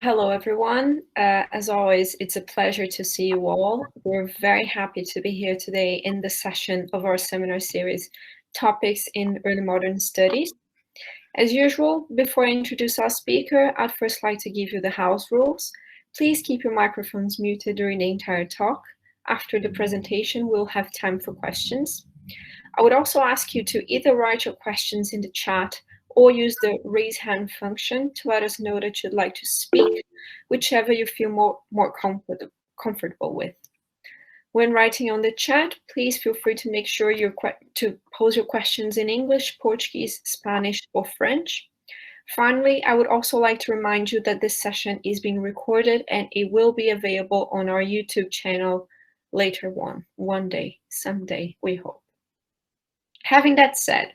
Hello, everyone. As always, it's a pleasure to see you all. We're very happy to be here today in the session of our seminar series, Topics in Early Modern Studies. As usual, before I introduce our speaker, I'd first like to give you the house rules. Please keep your microphones muted during the entire talk. After the presentation, we'll have time for questions. I would also ask you to either write your questions in the chat or use the raise hand function to let us know that you'd like to speak, whichever you feel more comfortable with. When writing on the chat, please feel free to make sure to pose your questions in English, Portuguese, Spanish, or French. Finally, I would also like to remind you that this session is being recorded and it will be available on our YouTube channel later one day, someday, we hope. Having that said,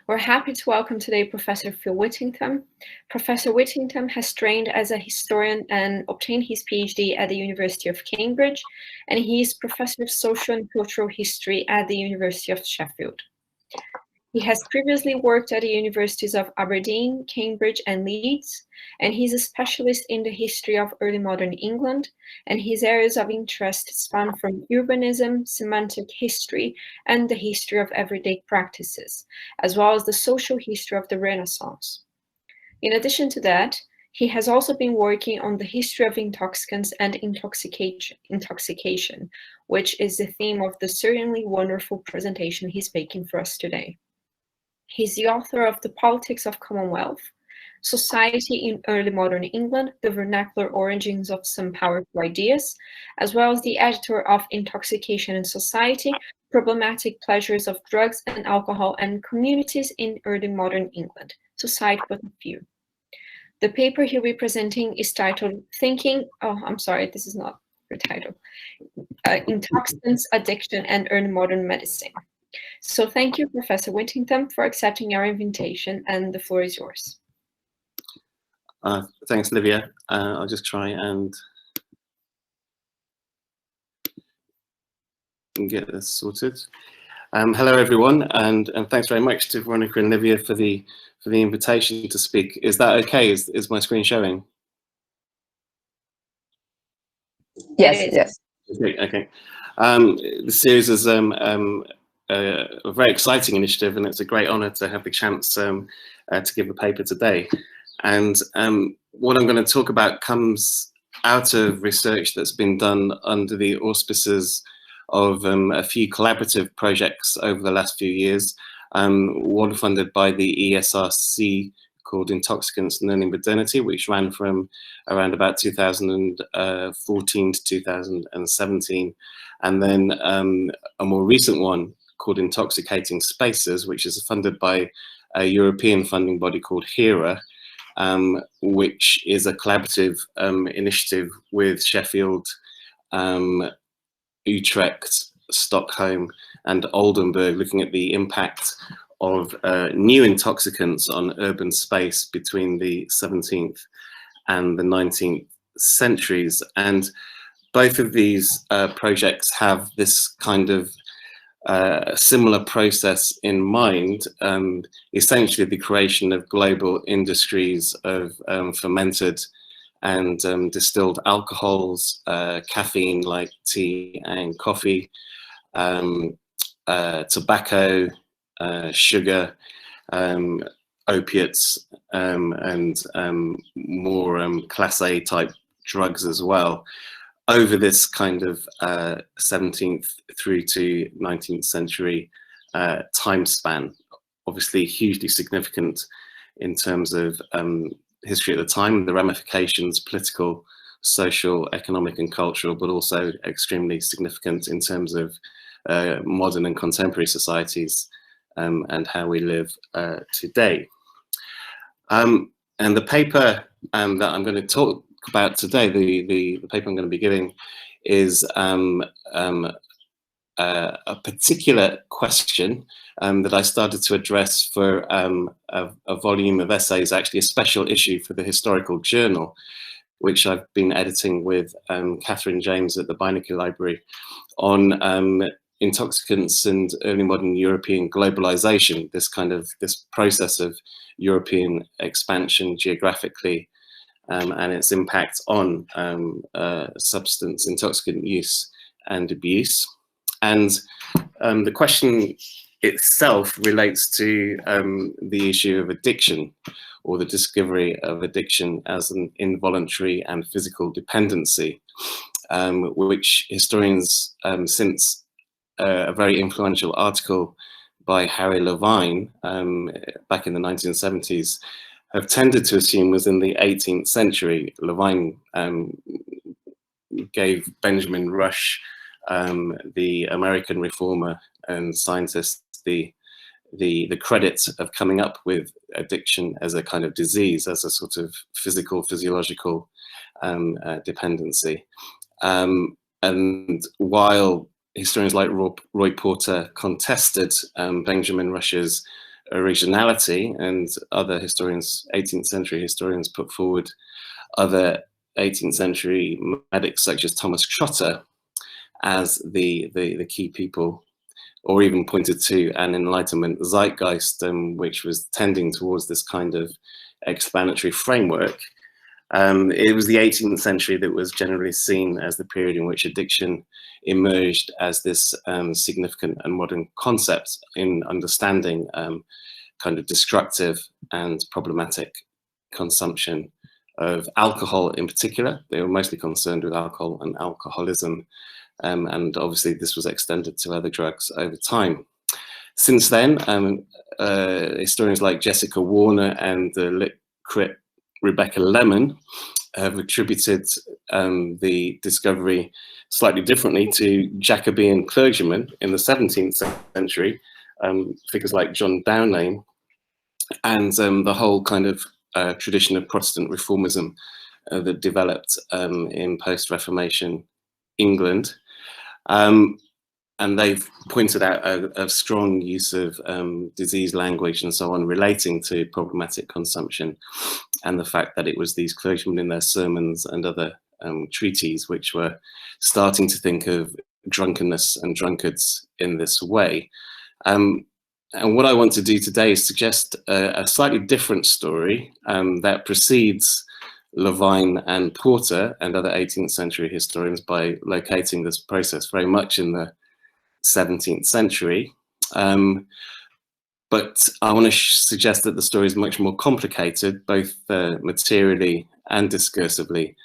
we're happy to welcome today Professor Phil Whittington. Professor Whittington has trained as a historian and obtained his PhD at the University of Cambridge, and he is Professor of Social and Cultural History at the University of Sheffield. He has previously worked at the universities of Aberdeen, Cambridge, and Leeds, and he's a specialist in the history of early modern England, and his areas of interest span from urbanism, semantic history, and the history of everyday practices, as well as the social history of the Renaissance. In addition to that, he has also been working on the history of intoxicants and intoxication, which is the theme of the certainly wonderful presentation he's making for us today. He's the author of The Politics of Commonwealth, Society in Early Modern England, The Vernacular Origins of Some Powerful Ideas, as well as the editor of Intoxication and Society, Problematic Pleasures of Drugs and Alcohol and Communities in Early Modern England, to cite but a few. The paper he'll be presenting is titled this is not the title, Intoxicants, Addiction, and Early Modern Medicine. So thank you, Professor Whittington, for accepting our invitation, and the floor is yours. Thanks, Lívia. I'll just try and get this sorted. Hello, everyone, and thanks very much to Verônica and Lívia for the invitation to speak. Is that okay? Is my screen showing? Yes. Okay. The series is a very exciting initiative, and it's a great honour to have the chance to give a paper today. And what I'm going to talk about comes out of research that's been done under the auspices of a few collaborative projects over the last few years, one funded by the ESRC called Intoxicants and Early Modernity, which ran from around about 2014 to 2017, and then a more recent one called Intoxicating Spaces, which is funded by a European funding body called HERA, which is a collaborative initiative with Sheffield, Utrecht, Stockholm, and Oldenburg, looking at the impact of new intoxicants on urban space between the 17th and the 19th centuries. And both of these projects have this kind of similar process in mind, essentially the creation of global industries of fermented and distilled alcohols, caffeine like tea and coffee, tobacco, sugar, opiates, and more Class A type drugs as well, over this kind of 17th through to 19th century time span. Obviously hugely significant in terms of history at the time, the ramifications, political, social, economic and cultural, but also extremely significant in terms of modern and contemporary societies and how we live today. And the paper that I'm going to talk about today, the paper I'm going to be giving, is a particular question that I started to address for a volume of essays, actually a special issue for the Historical Journal, which I've been editing with Catherine James at the Beinecke Library, on intoxicants and early modern European globalization, this process of European expansion geographically and its impact on substance intoxicant use and abuse. And the question itself relates to the issue of addiction, or the discovery of addiction as an involuntary and physical dependency, which historians, since a very influential article by Harry Levine back in the 1970s, have tended to assume was in the 18th century. Levine gave Benjamin Rush, the American reformer and scientist, the credit of coming up with addiction as a kind of disease, as a sort of physiological dependency. And while historians like Roy Porter contested Benjamin Rush's originality, and other historians, 18th century historians, put forward other 18th century medics such as Thomas Trotter as the key people, or even pointed to an Enlightenment zeitgeist which was tending towards this kind of explanatory framework. It was the 18th century that was generally seen as the period in which addiction emerged as this significant and modern concept in understanding kind of destructive and problematic consumption of alcohol in particular. They were mostly concerned with alcohol and alcoholism, and obviously this was extended to other drugs over time. Since then, historians like Jessica Warner and the lit crit Rebecca Lemon have attributed the discovery slightly differently to Jacobean clergymen in the 17th century, figures like John Downey, and the whole kind of tradition of Protestant reformism that developed in post-Reformation England. And they've pointed out a strong use of disease language and so on relating to problematic consumption, and the fact that it was these clergymen in their sermons and other treatises which were starting to think of drunkenness and drunkards in this way. And what I want to do today is suggest a slightly different story that precedes Levine and Porter and other 18th century historians by locating this process very much in the 17th century. But I want to suggest that the story is much more complicated, both materially and discursively,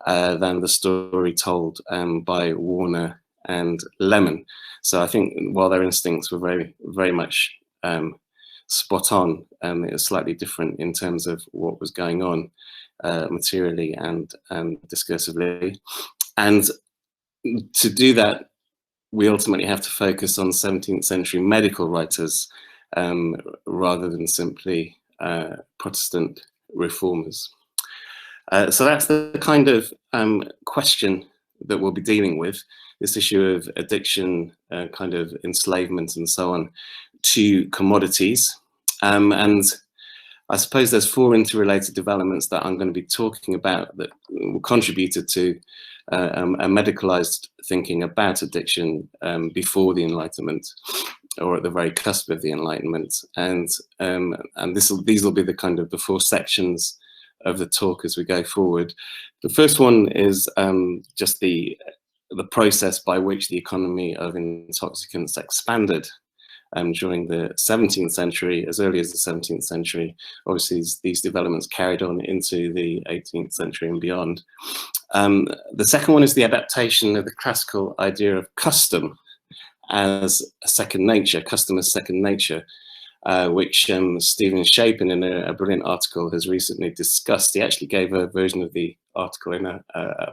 than the story told by Warner and Lemon. So I think while their instincts were very, very much spot on, it was slightly different in terms of what was going on materially and discursively. And to do that, we ultimately have to focus on 17th century medical writers rather than simply Protestant reformers. So that's the kind of question that we'll be dealing with, this issue of addiction, kind of enslavement and so on, to commodities. And I suppose there's four interrelated developments that I'm going to be talking about that contributed to a medicalized thinking about addiction before the Enlightenment, or at the very cusp of the Enlightenment. And these will be the kind of the four sections of the talk as we go forward. The first one is just the process by which the economy of intoxicants expanded during the 17th century, as early as the 17th century. Obviously, these developments carried on into the 18th century and beyond. The second one is the adaptation of the classical idea of custom as a second nature, custom as second nature, which Stephen Shapin in a brilliant article has recently discussed. He actually gave a version of the article in a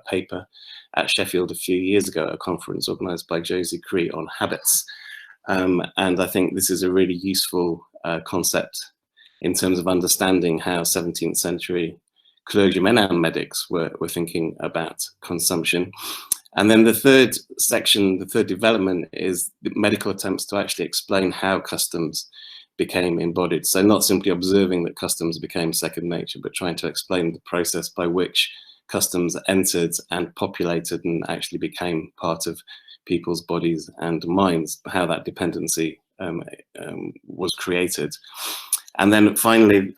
paper at Sheffield a few years ago at a conference organised by Josie Cree on habits. And I think this is a really useful concept in terms of understanding how 17th century clergymen and medics were thinking about consumption. And then the third section, the third development, is the medical attempts to actually explain how customs became embodied. So not simply observing that customs became second nature, but trying to explain the process by which customs entered and populated and actually became part of people's bodies and minds, how that dependency was created. And then finally,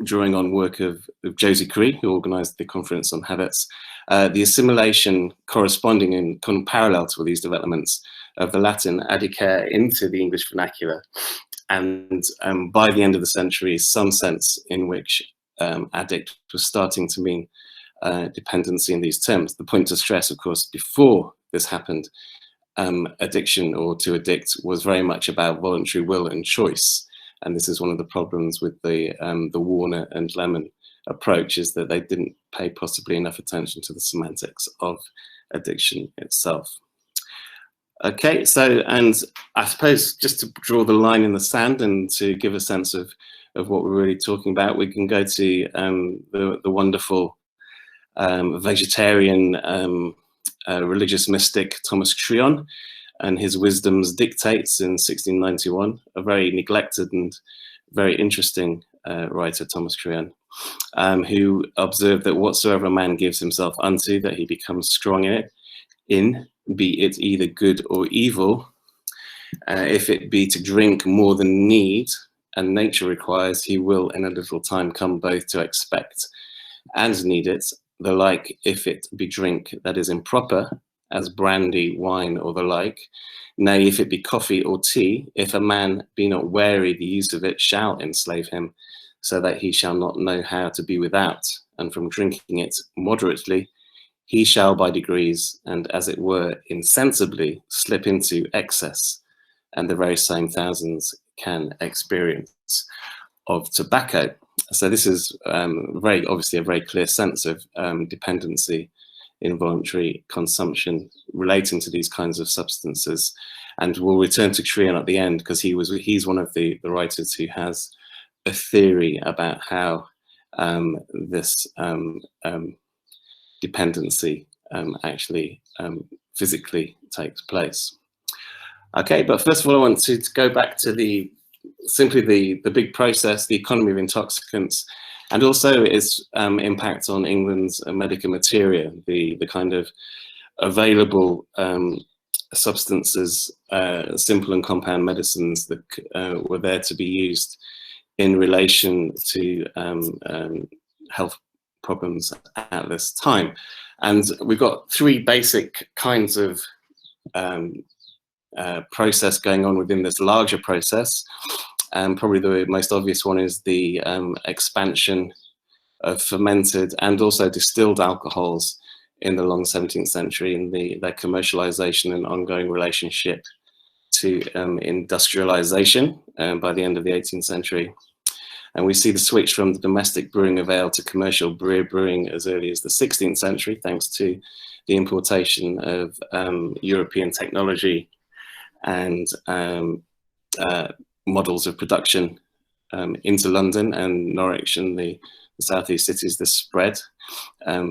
drawing on work of Josie Cree, who organised the Conference on Habits, the assimilation corresponding and parallel to these developments of the Latin adicare into the English vernacular, and by the end of the century, some sense in which addict was starting to mean dependency in these terms. The point to stress, of course, before this happened, addiction or to addict was very much about voluntary will and choice. And this is one of the problems with the Warner and Lemon approach, is that they didn't pay possibly enough attention to the semantics of addiction itself. Okay, so, and I suppose just to draw the line in the sand and to give a sense of what we're really talking about, we can go to the wonderful vegetarian religious mystic Thomas Tryon and his Wisdom's Dictates in 1691, a very neglected and very interesting writer, Thomas Tryon, who observed that whatsoever a man gives himself unto, that he becomes strong in, be it either good or evil. If it be to drink more than need, and nature requires, he will in a little time come both to expect and need it. The like, if it be drink that is improper, as brandy, wine, or the like. Nay, if it be coffee or tea, if a man be not wary, the use of it shall enslave him, so that he shall not know how to be without, and from drinking it moderately, he shall by degrees, and as it were insensibly, slip into excess, and the very same thousands can experience of tobacco. So this is very obviously a very clear sense of dependency, involuntary consumption relating to these kinds of substances. And we'll return to Tryon at the end, because he's one of the writers who has a theory about how this dependency actually physically takes place. Okay, but first of all, I want to go back to simply the big process, the economy of intoxicants, and also its impact on England's medica materia, the kind of available substances, simple and compound medicines that were there to be used in relation to health problems at this time. And we've got three basic kinds of process going on within this larger process. Probably the most obvious one is the expansion of fermented and also distilled alcohols in the long 17th century, and their commercialization and ongoing relationship to industrialization by the end of the 18th century. And we see the switch from the domestic brewing of ale to commercial beer brewing as early as the 16th century, thanks to the importation of European technology and models of production into London and Norwich and the southeast cities. This spread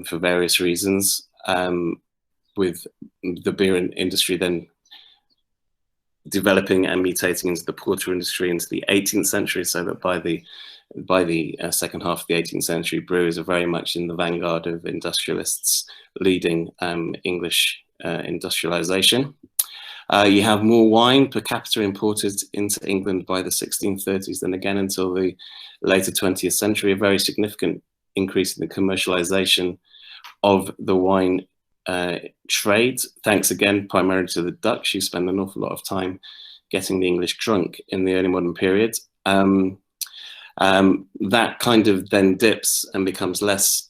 for various reasons, with the beer industry then developing and mutating into the porter industry into the 18th century, so that by the second half of the 18th century, brewers are very much in the vanguard of industrialists leading English industrialization. You have more wine per capita imported into England by the 1630s than again until the later 20th century, a very significant increase in the commercialization of the wine trade, thanks again primarily to the Dutch, who spend an awful lot of time getting the English drunk in the early modern period. That kind of then dips and becomes less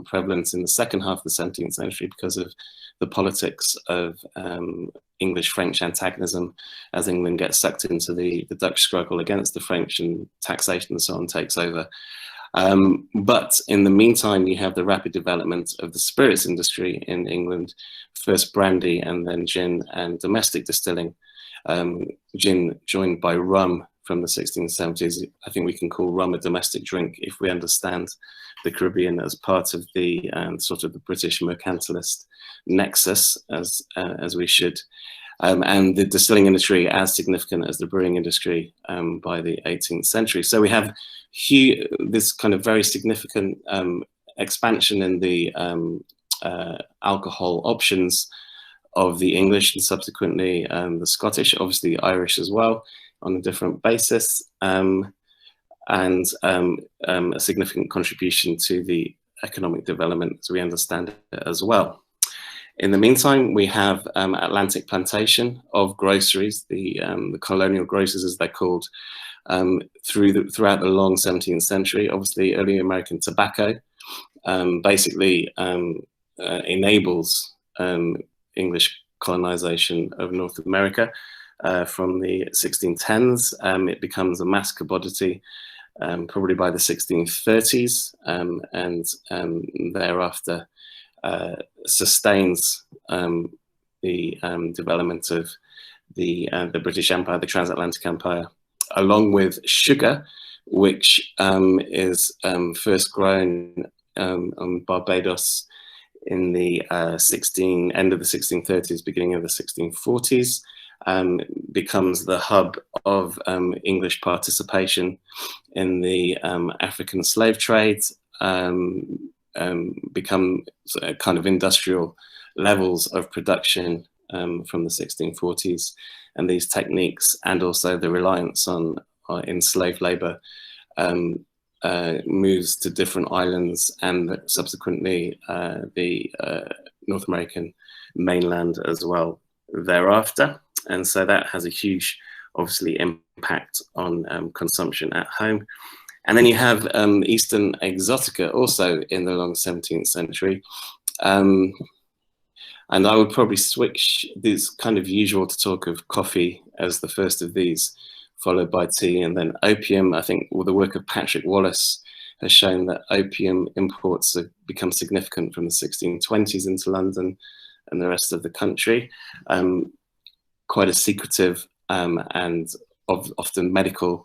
prevalent in the second half of the 17th century because of the politics of English-French antagonism, as England gets sucked into the Dutch struggle against the French, and taxation and so on takes over. But in the meantime, you have the rapid development of the spirits industry in England, first brandy and then gin and domestic distilling. Gin joined by rum from the 1670s. I think we can call rum a domestic drink if we understand the Caribbean as part of the sort of the British mercantilist nexus, as we should. And the distilling industry as significant as the brewing industry by the 18th century. So we have this kind of very significant expansion in the alcohol options of the English and subsequently the Scottish, obviously the Irish as well, on a different basis. and a significant contribution to the economic development as we understand it as well. In the meantime, we have Atlantic plantation of groceries, the colonial grocers as they're called, throughout the long 17th century. Obviously, early American tobacco basically enables English colonization of North America from the 1610s. It becomes a mass commodity probably by the 1630s, and thereafter sustains the development of the British Empire, the transatlantic empire, along with sugar, which is first grown on Barbados in the end of the 1630s, beginning of the 1640s, becomes the hub of English participation in the African slave trade, become kind of industrial levels of production from the 1640s, and these techniques and also the reliance on enslaved labor moves to different islands and subsequently the North American mainland as well thereafter. And so that has a huge, obviously, impact on consumption at home. And then you have Eastern exotica also in the long 17th century. And I would probably switch, this kind of usual to talk of coffee as the first of these, followed by tea and then opium. I think the work of Patrick Wallace has shown that opium imports have become significant from the 1620s into London and the rest of the country. Quite a secretive and often medical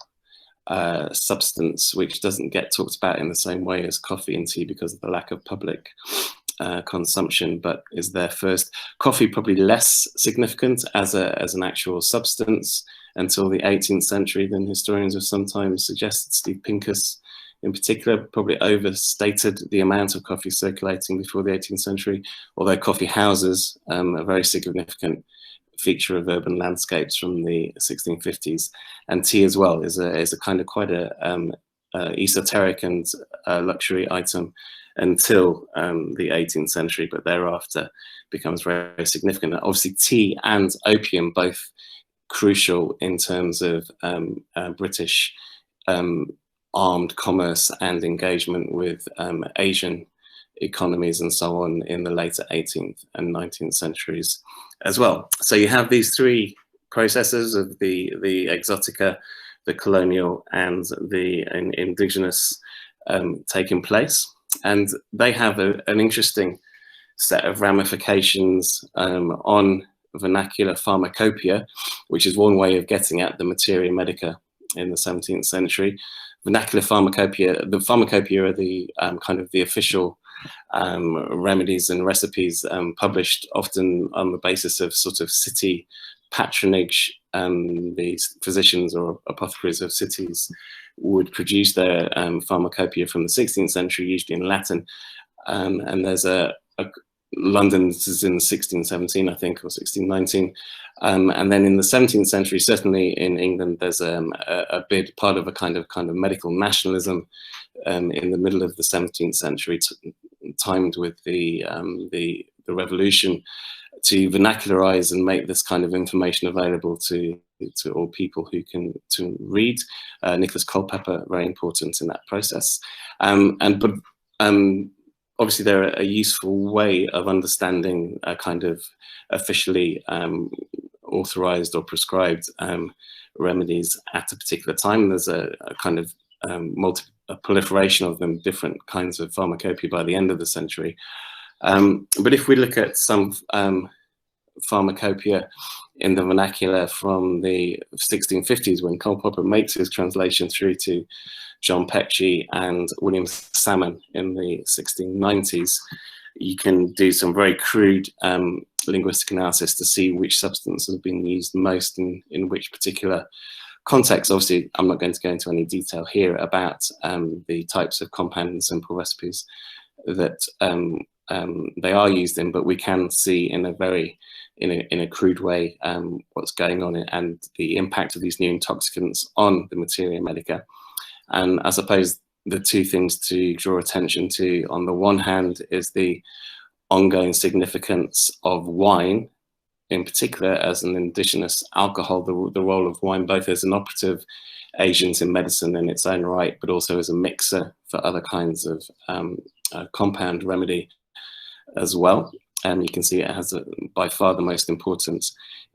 substance, which doesn't get talked about in the same way as coffee and tea because of the lack of public consumption, but is there first. Coffee probably less significant as an actual substance until the 18th century than historians have sometimes suggested. Steve Pincus in particular probably overstated the amount of coffee circulating before the 18th century, although coffee houses are very significant feature of urban landscapes from the 1650s, and tea as well is a kind of quite a esoteric and luxury item until the 18th century, but thereafter becomes very, very significant. Obviously, tea and opium both crucial in terms of British armed commerce and engagement with Asian economies and so on in the later 18th and 19th centuries as well. So you have these three processes of the exotica, the colonial, and the indigenous taking place, and they have an interesting set of ramifications on vernacular pharmacopoeia, which is one way of getting at the materia medica in the 17th century. Vernacular pharmacopoeia, the pharmacopoeia are the kind of the official remedies and recipes published often on the basis of sort of city patronage. These physicians or apothecaries of cities would produce their pharmacopoeia from the 16th century, usually in Latin. And there's London is in 1617, I think, or 1619. And then in the 17th century, certainly in England, there's a big part of a kind of medical nationalism in the middle of the 17th century, timed with the revolution, to vernacularize and make this kind of information available to all people who can to read. Nicholas Culpeper, very important in that process. But obviously they're a useful way of understanding a kind of officially authorized or prescribed remedies at a particular time. There's a kind of a proliferation of them, different kinds of pharmacopoeia by the end of the century. But if we look at some pharmacopoeia in the vernacular from the 1650s, when Culpeper makes his translation through to John Petrie and William Salmon in the 1690s, you can do some very crude linguistic analysis to see which substance has been used most in which particular context. Obviously, I'm not going to go into any detail here about the types of compound and simple recipes that they are used in, but we can see in a crude way what's going on and the impact of these new intoxicants on the materia medica. And I suppose the two things to draw attention to, on the one hand, is the ongoing significance of wine, in particular as an indigenous alcohol, the role of wine both as an operative agent in medicine in its own right, but also as a mixer for other kinds of compound remedy as well. You can see it has by far the most important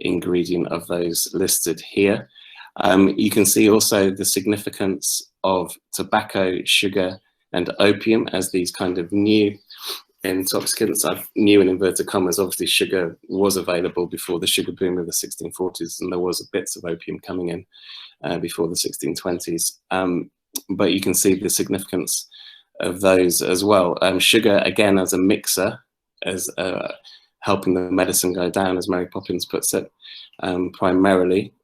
ingredient of those listed here. You can see also the significance of tobacco, sugar, and opium as these kind of new intoxicants. New in inverted commas. Obviously, sugar was available before the sugar boom of the 1640s, and there was bits of opium coming in before the 1620s. But you can see the significance of those as well. Sugar, again, as a mixer, as helping the medicine go down, as Mary Poppins puts it, primarily.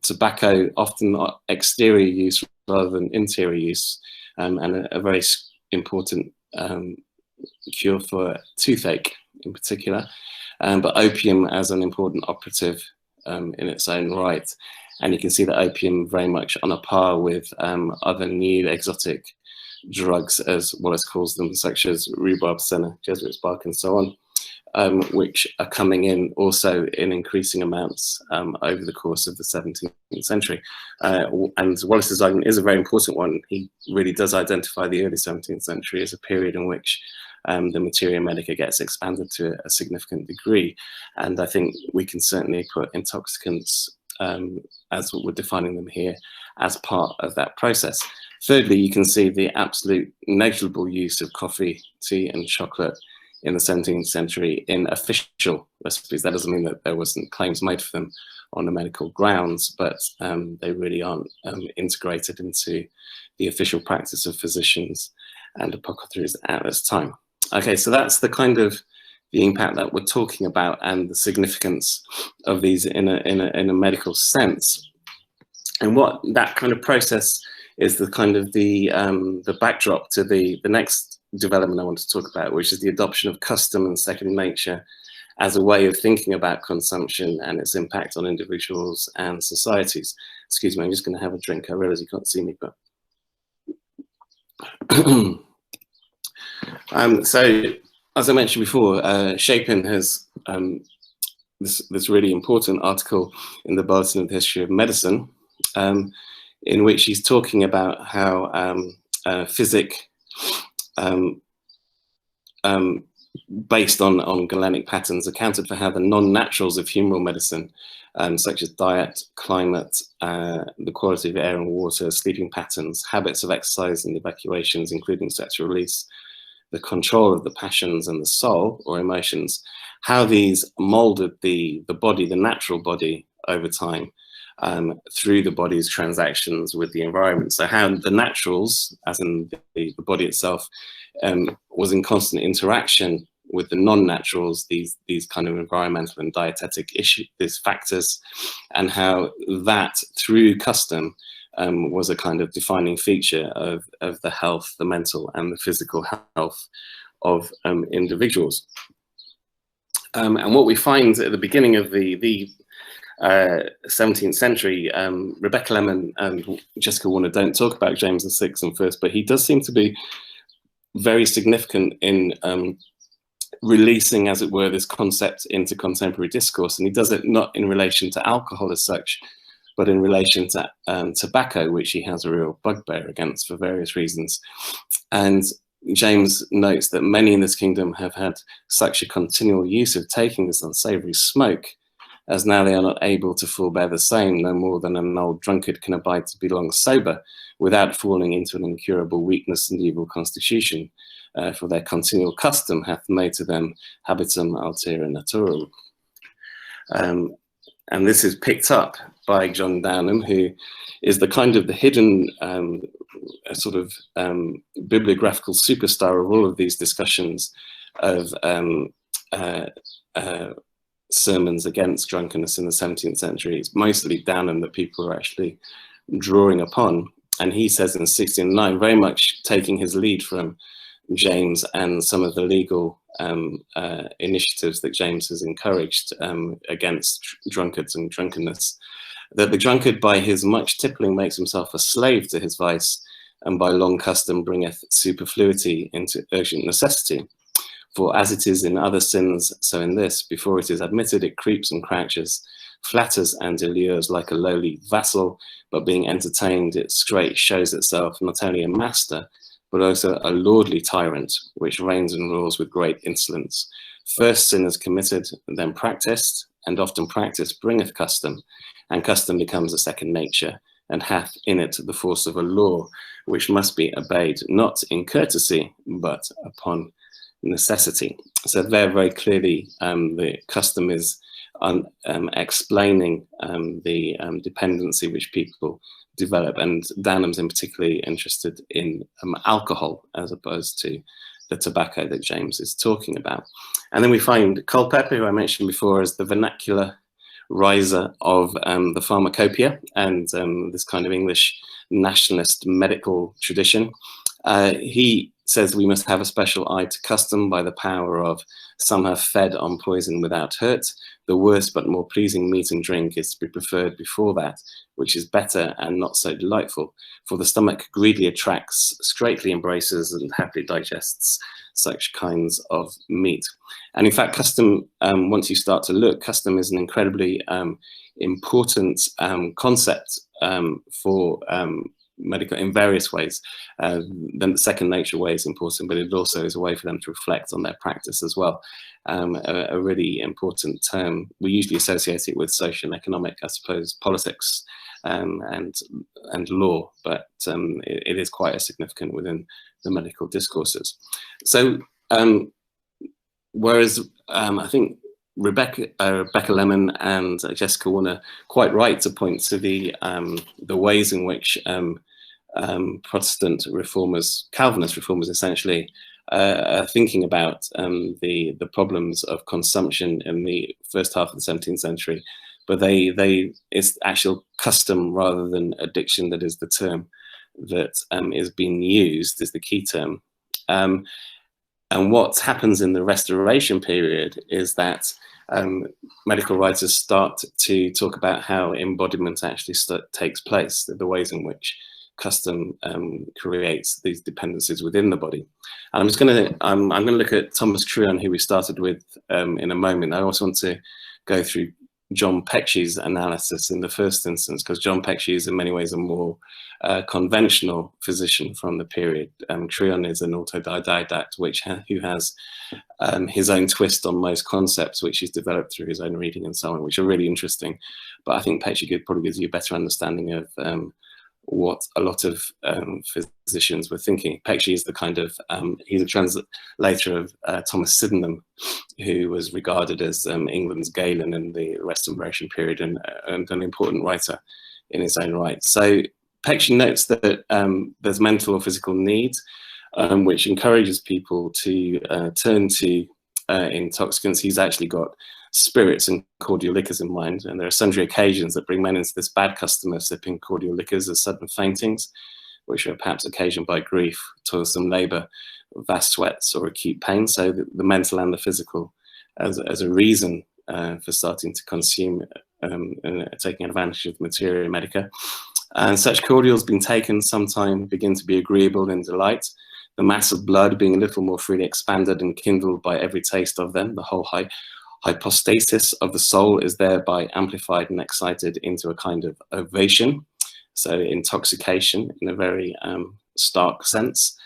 Tobacco, often exterior use rather than interior use, and a very important cure for toothache in particular, but opium as an important operative in its own right. And you can see that opium very much on a par with other new exotic drugs, as Wallace calls them, such as rhubarb, senna, Jesuit's bark, and so on, which are coming in also in increasing amounts over the course of the 17th century. And Wallace's argument is a very important one. He really does identify the early 17th century as a period in which the materia medica gets expanded to a significant degree. And I think we can certainly put intoxicants, as what we're defining them here, as part of that process. Thirdly, you can see the absolute negligible use of coffee, tea, and chocolate in the 17th century in official recipes. That doesn't mean that there wasn't claims made for them on the medical grounds, but they really aren't integrated into the official practice of physicians and apothecaries at this time. Okay, so that's the kind of the impact that we're talking about and the significance of these in a medical sense. And what that kind of process is the kind of the backdrop to the next development I want to talk about, which is the adoption of custom and second nature as a way of thinking about consumption and its impact on individuals and societies. Excuse me, I'm just going to have a drink. I realize you can't see me, but so as I mentioned before, Chapin has this really important article in the Bulletin of the History of Medicine, in which he's talking about how physic, based on galenic patterns, accounted for how the non-naturals of humoral medicine, such as diet, climate, the quality of air and water, sleeping patterns, habits of exercise and evacuations, including sexual release, the control of the passions and the soul or emotions, how these molded the body, the natural body, over time, through the body's transactions with the environment. So how the naturals, as in the body itself, was in constant interaction with the non-naturals, these kind of environmental and dietetic these factors, and how that, through custom, was a kind of defining feature of the health, the mental and the physical health of individuals. And what we find at the beginning of the 17th century, Rebecca Lemon and Jessica Warner don't talk about James VI and first, but he does seem to be very significant in releasing, as it were, this concept into contemporary discourse. And he does it not in relation to alcohol as such, but in relation to tobacco, which he has a real bugbear against for various reasons. And James notes that many in this kingdom have had such a continual use of taking this unsavoury smoke, as now they are not able to forbear the same, no more than an old drunkard can abide to be long sober, without falling into an incurable weakness and evil constitution, for their continual custom hath made to them habitum altera natural. And this is picked up by John Downham, who is the kind of the hidden sort of bibliographical superstar of all of these discussions of sermons against drunkenness in the 17th century. It's mostly Downham that people are actually drawing upon. And he says in 1609, very much taking his lead from James and some of the legal initiatives that James has encouraged against drunkards and drunkenness, that the drunkard by his much tippling makes himself a slave to his vice, and by long custom bringeth superfluity into urgent necessity. For as it is in other sins, so in this, before it is admitted, it creeps and crouches, flatters and allures like a lowly vassal, but being entertained, it straight shows itself not only a master, but also a lordly tyrant, which reigns and rules with great insolence. First sin is committed, and then practiced, and often practice bringeth custom, and custom becomes a second nature, and hath in it the force of a law, which must be obeyed, not in courtesy, but upon necessity. So there very clearly the custom is explaining the dependency which people develop, and Danham's in particularly interested in alcohol as opposed to the tobacco that James is talking about. And then we find Culpeper, who I mentioned before, as the vernacular riser of the pharmacopoeia and this kind of English nationalist medical tradition. He says we must have a special eye to custom by the power of some have fed on poison without hurt. The worst but more pleasing meat and drink is to be preferred before that, which is better and not so delightful. For the stomach greedily attracts, straightly embraces, and happily digests such kinds of meat. And in fact, custom, once you start to look, custom is an incredibly important concept for medical in various ways. Then the second nature way is important, but it also is a way for them to reflect on their practice as well. A really important term. We usually associate it with social and economic, I suppose, politics and law, but it is quite significant within the medical discourses. So whereas I think Rebecca Lemon and Jessica Warner quite right to point to the ways in which Protestant reformers, Calvinist reformers essentially, are thinking about the problems of consumption in the first half of the 17th century, but it's actual custom rather than addiction that is the term that is being used, is the key term. And what happens in the Restoration period is that medical writers start to talk about how embodiment actually takes place, the ways in which custom creates these dependencies within the body. And I'm just going to look at Thomas Creon, who we started with in a moment. I also want to go through John Pecci's analysis in the first instance, because John Pecci is in many ways a more conventional physician from the period. Creon is an autodidact who has his own twist on most concepts, which he's developed through his own reading and so on, which are really interesting. But I think Pecci probably gives you a better understanding of what a lot of physicians were thinking. Pecci is the kind of, he's a translator of Thomas Sydenham, who was regarded as England's Galen in the Restoration period and an important writer in his own right. So Pecci notes that there's mental or physical need, which encourages people to turn to intoxicants. He's actually got spirits and cordial liquors in mind, and there are sundry occasions that bring men into this bad custom of sipping cordial liquors as sudden faintings, which are perhaps occasioned by grief, toilsome labour, vast sweats, or acute pain. So the mental and the physical as a reason for starting to consume and taking advantage of materia medica. And such cordials being taken sometime begin to be agreeable in delight, the mass of blood being a little more freely expanded and kindled by every taste of them. The whole hypostasis of the soul is thereby amplified and excited into a kind of ovation, so intoxication in a very stark sense.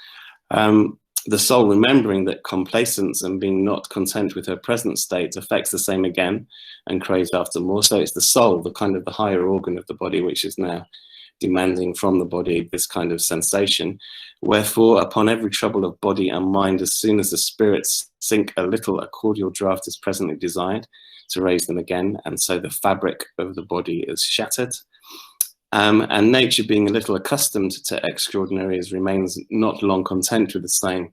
The soul remembering that complacence and being not content with her present state affects the same again and craves after more. So it's the soul, the kind of the higher organ of the body, which is now demanding from the body this kind of sensation. Wherefore, upon every trouble of body and mind, as soon as the spirits sink a little, a cordial draught is presently desired to raise them again, and so the fabric of the body is shattered. And nature, being a little accustomed to extraordinaries, remains not long content with the same,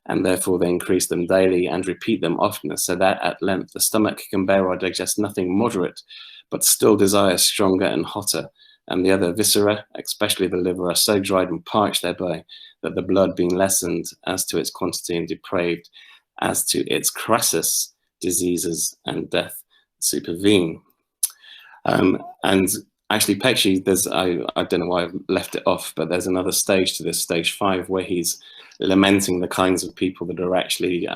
and therefore they increase them daily and repeat them oftener, so that at length the stomach can bear or digest nothing moderate, but still desires stronger and hotter. And the other viscera, especially the liver, are so dried and parched thereby, that the blood being lessened as to its quantity and depraved as to its crassus, diseases and death supervene. And actually, Pecci, I don't know why I've left it off, but there's another stage to this, stage 5, where he's lamenting the kinds of people that are actually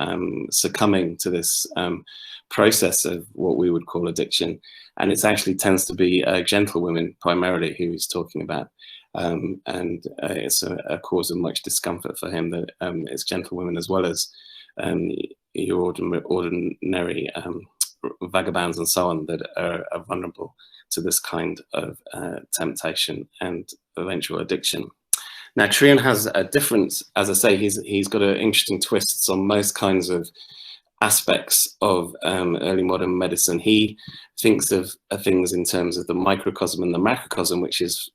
succumbing to this process of what we would call addiction. And it actually tends to be gentle women primarily who he's talking about. And it's a cause of much discomfort for him that it's gentle women as well as your ordinary vagabonds and so on that are vulnerable to this kind of temptation and eventual addiction. Now, Trion has a different, as I say, he's got an interesting twists on most kinds of aspects of early modern medicine. He thinks of things in terms of the microcosm and the macrocosm, which is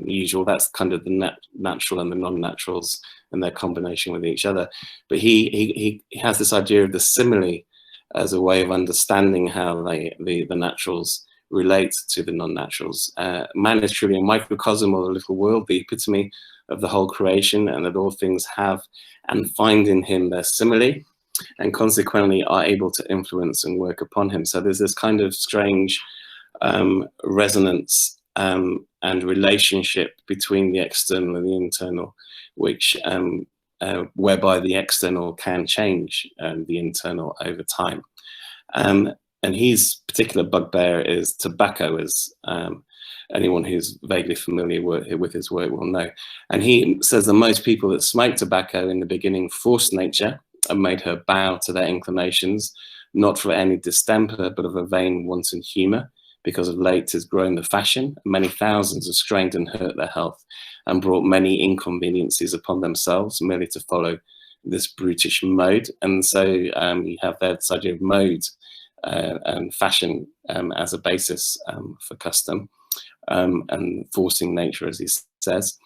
usual. That's kind of the natural and the non-naturals and their combination with each other. But he has this idea of the simile as a way of understanding how the naturals relate to the non-naturals. Man is truly a microcosm or a little world, the epitome of the whole creation, and that all things have and find in him their simile, and consequently are able to influence and work upon him. So there's this kind of strange resonance and relationship between the external and the internal, which whereby the external can change the internal over time. And his particular bugbear is tobacco, as anyone who's vaguely familiar with his work will know. And he says that most people that smoke tobacco in the beginning forced nature and made her bow to their inclinations, not for any distemper, but of a vain wanton humour, because of late has grown the fashion. Many thousands have strained and hurt their health, and brought many inconveniences upon themselves, merely to follow this brutish mode. And so you have this idea of mode and fashion as a basis for custom, and forcing nature, as he says.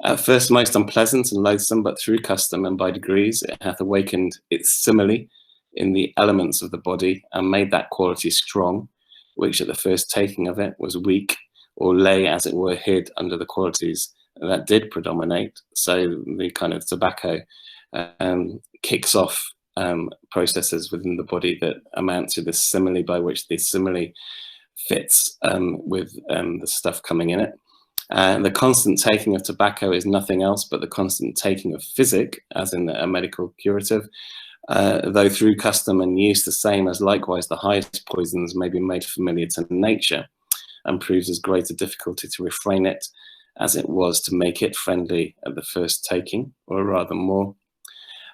At first most unpleasant and loathsome, but through custom and by degrees it hath awakened its simile in the elements of the body, and made that quality strong, which at the first taking of it was weak, or lay as it were hid under the qualities that did predominate. So the kind of tobacco kicks off processes within the body that amount to this simile, by which the simile fits with the stuff coming in it. The constant taking of tobacco is nothing else but the constant taking of physic, as in a medical curative, though through custom and use the same as likewise the highest poisons may be made familiar to nature, and proves as great a difficulty to refrain it as it was to make it friendly at the first taking, or rather more.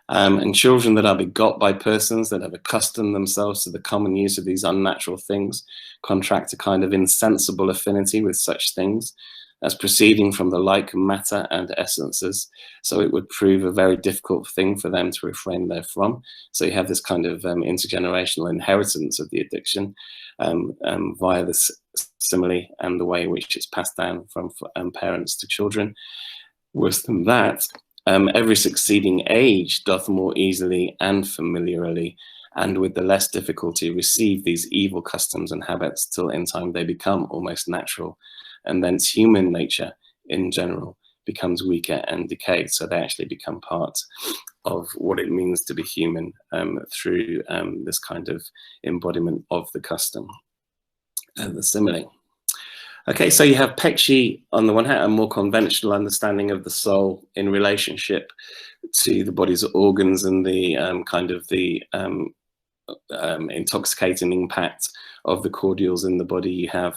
And children that are begot by persons that have accustomed themselves to the common use of these unnatural things contract a kind of insensible affinity with such things, as proceeding from the like matter and essences, so it would prove a very difficult thing for them to refrain therefrom. So you have this kind of intergenerational inheritance of the addiction via this simile and the way in which it's passed down from parents to children. Worse than that, every succeeding age doth more easily and familiarly, and with the less difficulty, receive these evil customs and habits, till in time they become almost natural, and thence human nature in general becomes weaker and decayed. So they actually become part of what it means to be human through this kind of embodiment of the custom and the simile. Okay, so you have Pecci on the one hand, a more conventional understanding of the soul in relationship to the body's organs and the kind of the intoxicating impact of the cordials in the body. You have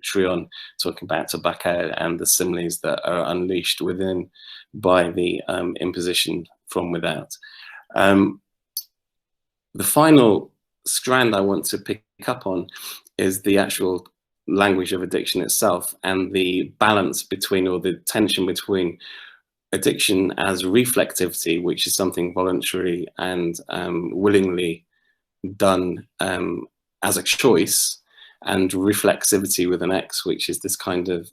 Trion talking about tobacco and the similes that are unleashed within by the imposition from without. The final strand I want to pick up on is the actual language of addiction itself, and the balance between, or the tension between, addiction as reflectivity, which is something voluntary and willingly done as a choice, and reflexivity with an X, which is this kind of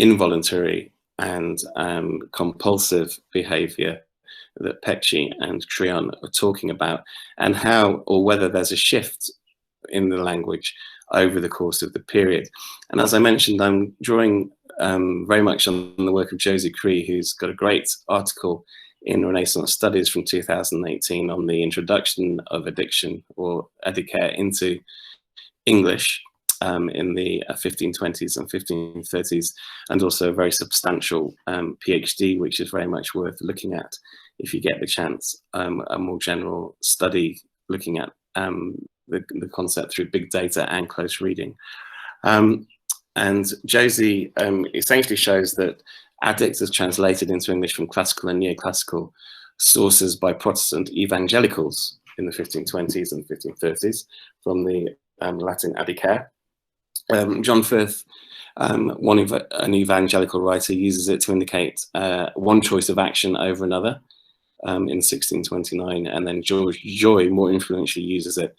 involuntary and compulsive behavior that Pecci and Trion are talking about, and how or whether there's a shift in the language over the course of the period. And as I mentioned, I'm drawing very much on the work of Josie Cree, who's got a great article in Renaissance Studies from 2018 on the introduction of addiction or adicare into English. in the 1520s and 1530s, and also a very substantial PhD, which is very much worth looking at if you get the chance. A more general study looking at the concept through big data and close reading. And Josie essentially shows that addict is translated into English from classical and neoclassical sources by Protestant evangelicals in the 1520s and 1530s from the Latin addicare. John Firth, an evangelical writer, uses it to indicate one choice of action over another in 1629, and then George Joy more influentially uses it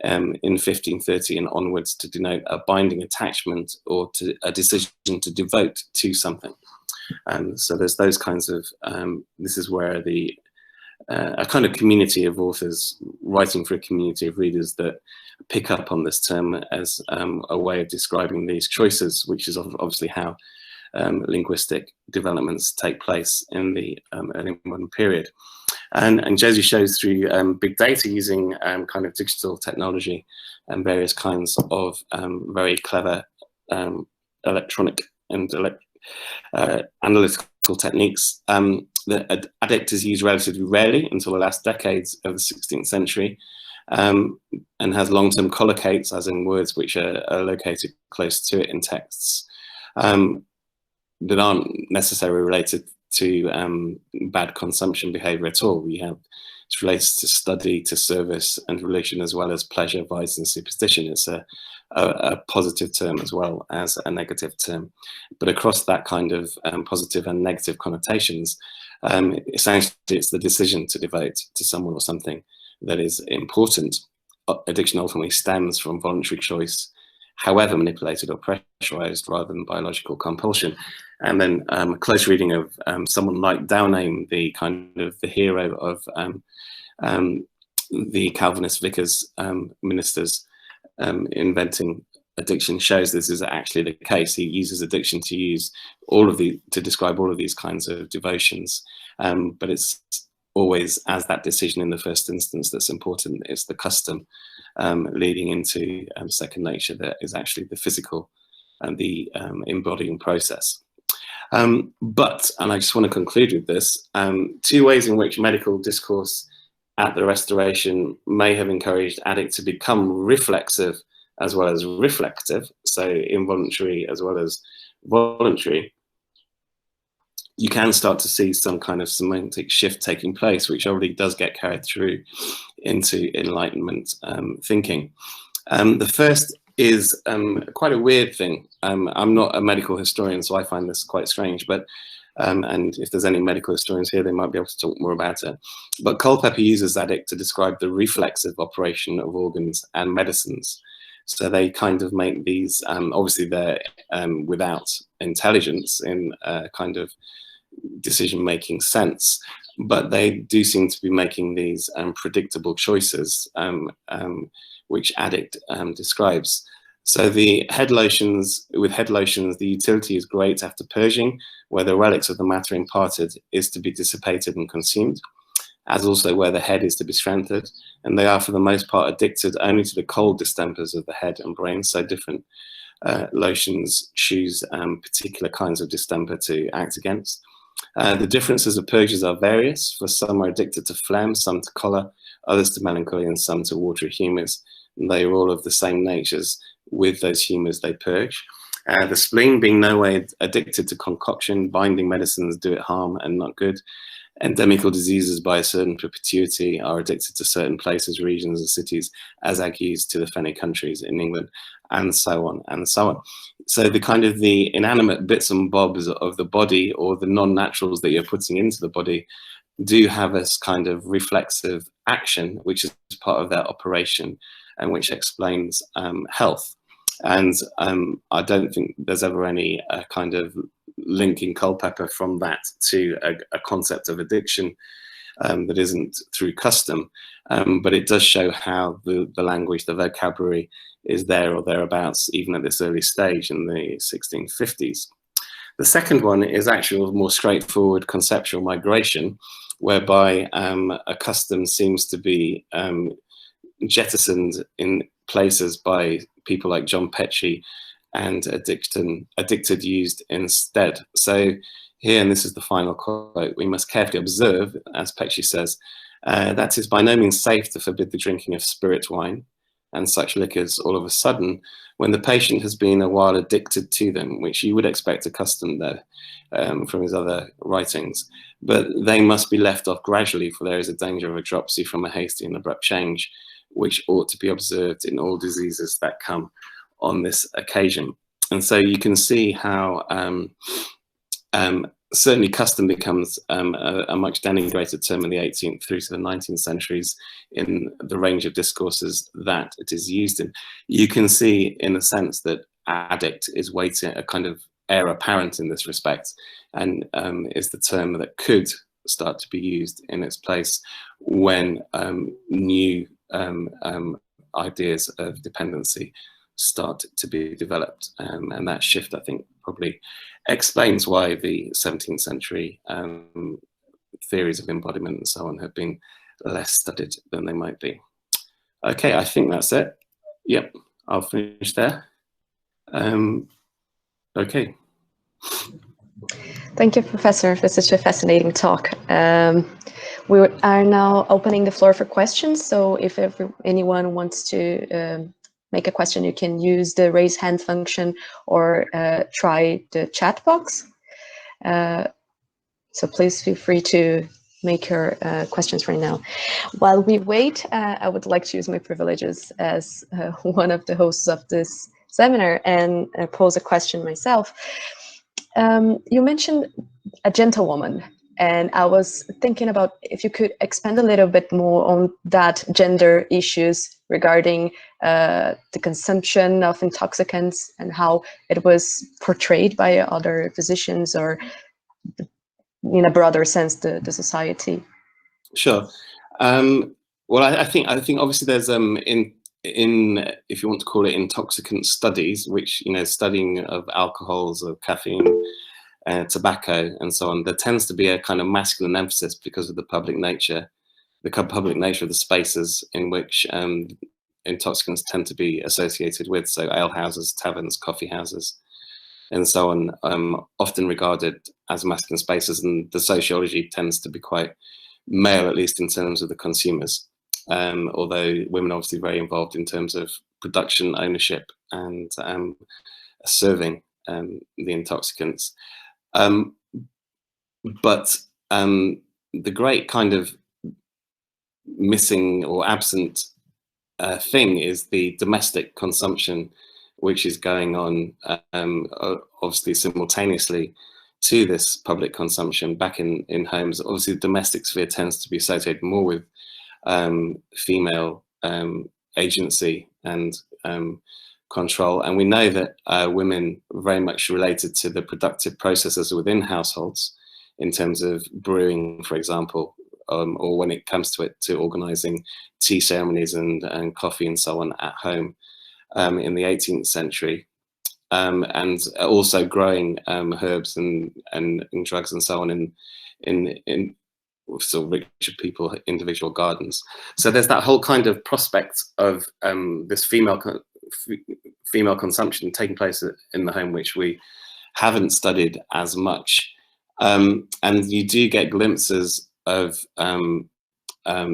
in 1530 and onwards to denote a binding attachment or to a decision to devote to something. So there's those kinds of, this is where the a kind of community of authors writing for a community of readers that pick up on this term as a way of describing these choices, which is obviously how linguistic developments take place in the early modern period. And Josie shows through big data using kind of digital technology and various kinds of very clever electronic and analytical techniques. The addict is used relatively rarely until the last decades of the 16th century, and has long-term collocates, as in words which are located close to it in texts, that aren't necessarily related to bad consumption behavior at all. It's related to study, to service and religion, as well as pleasure, vice and superstition. It's a positive term as well as a negative term. But across that kind of positive and negative connotations, essentially it's the decision to devote to someone or something that is important. Addiction ultimately stems from voluntary choice, however manipulated or pressurized, rather than biological compulsion. And then a close reading of someone like Downame, the kind of the hero of the Calvinist vicars, ministers, inventing addiction, shows this is actually the case. He uses addiction to describe all of these kinds of devotions, but it's always as that decision in the first instance that's important. It's the custom leading into second nature that is actually the physical and the embodying process. But, and I just want to conclude with this, two ways in which medical discourse at the Restoration may have encouraged addicts to become reflexive as well as reflective, so involuntary as well as voluntary. You can start to see some kind of semantic shift taking place, which already does get carried through into Enlightenment thinking. The first is quite a weird thing. I'm not a medical historian, so I find this quite strange, but and if there's any medical historians here, they might be able to talk more about it. But Culpeper uses addict to describe the reflexive operation of organs and medicines. So they kind of make these, obviously they're without intelligence in kind of decision-making sense, but they do seem to be making these predictable choices, which addict describes. So the head lotions, with head lotions, the utility is great after purging, where the relics of the matter imparted is to be dissipated and consumed, as also where the head is to be strengthened, and they are for the most part addicted only to the cold distempers of the head and brain. So different lotions choose particular kinds of distemper to act against. The differences of purges are various, for some are addicted to phlegm, some to choler, others to melancholy, and some to watery humours. And they are all of the same natures. With those humours they purge. The spleen, being no way addicted to concoction, binding medicines do it harm and not good. Endemical diseases by a certain perpetuity are addicted to certain places, regions and cities, as agues to the fenny countries in England, and so on and so on. So the kind of the inanimate bits and bobs of the body, or the non-naturals that you're putting into the body, do have this kind of reflexive action, which is part of their operation and which explains health. And I don't think there's ever any kind of link in Culpeper from that to a concept of addiction that isn't through custom, but it does show how the language, the vocabulary is there or thereabouts, even at this early stage in the 1650s. The second one is actually a more straightforward conceptual migration, whereby a custom seems to be jettisoned in places by people like John Petrie, and addicted used instead. So here, and this is the final quote, we must carefully observe, as Petrie says, that is by no means safe to forbid the drinking of spirit wine and such liquors all of a sudden, when the patient has been a while addicted to them, which you would expect a custom though, from his other writings. But they must be left off gradually, for there is a danger of a dropsy from a hasty and abrupt change, which ought to be observed in all diseases that come on this occasion. And so you can see how certainly custom becomes a much denigrated term in the 18th through to the 19th centuries in the range of discourses that it is used in. You can see, in a sense, that addict is waiting, a kind of heir apparent in this respect, and is the term that could start to be used in its place when new ideas of dependency start to be developed. And that shift, I think, probably explains why the 17th century theories of embodiment and so on have been less studied than they might be. Okay, I think that's it. Yep, I'll finish there. Okay. Thank you, Professor, for such a fascinating talk. We are now opening the floor for questions. So if anyone wants to make a question, you can use the raise hand function or try the chat box. So please feel free to make your questions right now. While we wait, I would like to use my privileges as one of the hosts of this seminar and pose a question myself. You mentioned a gentlewoman, and I was thinking about if you could expand a little bit more on that gender issues regarding the consumption of intoxicants and how it was portrayed by other physicians, or in a broader sense, the society. Sure. Well, I think obviously there's in if you want to call it intoxicant studies, which, studying of alcohols, of caffeine, tobacco, and so on, there tends to be a kind of masculine emphasis because of the public nature of the spaces in which intoxicants tend to be associated with. So alehouses, taverns, coffee houses, and so on, often regarded as masculine spaces, and the sociology tends to be quite male, at least in terms of the consumers. Although women are obviously very involved in terms of production, ownership, and serving the intoxicants. But the great kind of missing or absent thing is the domestic consumption, which is going on obviously simultaneously to this public consumption back in homes. Obviously, the domestic sphere tends to be associated more with female agency and control, and we know that women are very much related to the productive processes within households in terms of brewing, for example, or when it comes to organizing tea ceremonies and coffee and so on at home in the 18th century, and also growing herbs and drugs and so on in sort of richer people, individual gardens. So there's that whole kind of prospect of this female consumption taking place in the home, which we haven't studied as much. And you do get glimpses of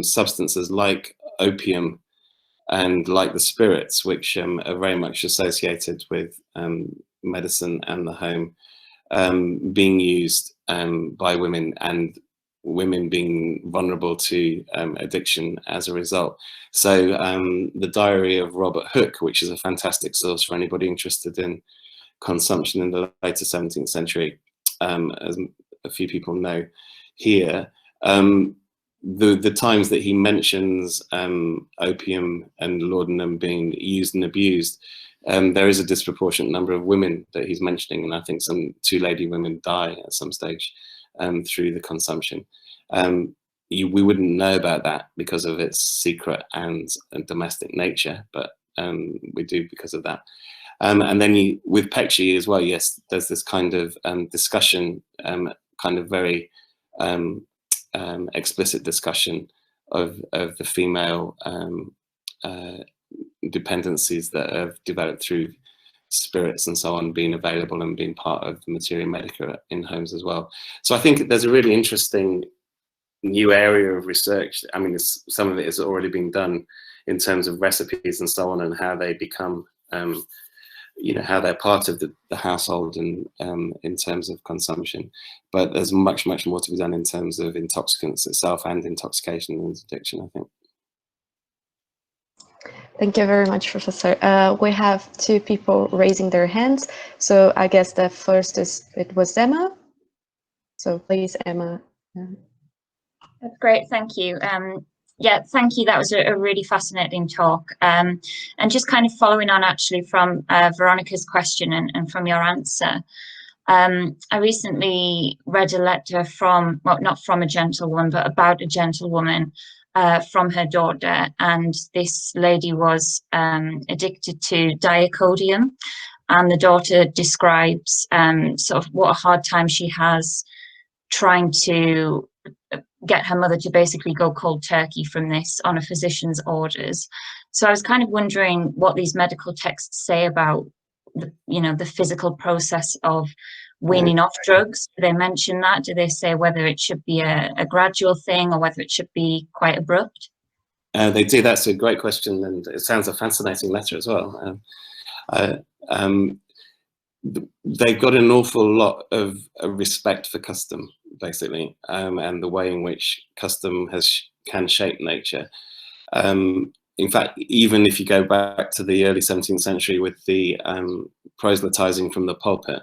substances like opium and like the spirits, which are very much associated with medicine and the home, being used by women, and women being vulnerable to addiction as a result. So the Diary of Robert Hooke, which is a fantastic source for anybody interested in consumption in the later 17th century, as a few people know here, the times that he mentions opium and laudanum being used and abused, there is a disproportionate number of women that he's mentioning, and I think some 2 lady women die at some stage through the consumption. We wouldn't know about that because of its secret and domestic nature, but we do because of that. And then with Petrie as well, yes, there's this kind of discussion, kind of very explicit discussion of the female dependencies that have developed through spirits and so on being available and being part of the materia medica in homes as well. So I think there's a really interesting new area of research. I mean, some of it has already been done in terms of recipes and so on, and how they become, how they're part of the household and in terms of consumption. But there's much, much more to be done in terms of intoxicants itself and intoxication and addiction, I think. Thank you very much, Professor. We have two people raising their hands. So I guess the first it was Emma. So please, Emma. That's great, thank you. Yeah, thank you. That was a really fascinating talk. And just kind of following on actually from Veronica's question and from your answer, I recently read a letter from, well, not from a gentlewoman, but about a gentlewoman from her daughter. And this lady was addicted to diacodium. And the daughter describes sort of what a hard time she has trying to get her mother to basically go cold turkey from this on a physician's orders. So I was kind of wondering what these medical texts say about the physical process of weaning off drugs. Do they mention that? Do they say whether it should be a gradual thing or whether it should be quite abrupt? They do. That's a great question, and it sounds a fascinating letter as well. They've got an awful lot of respect for custom, basically, and the way in which custom can shape nature. In fact, even if you go back to the early 17th century with the proselytizing from the pulpit,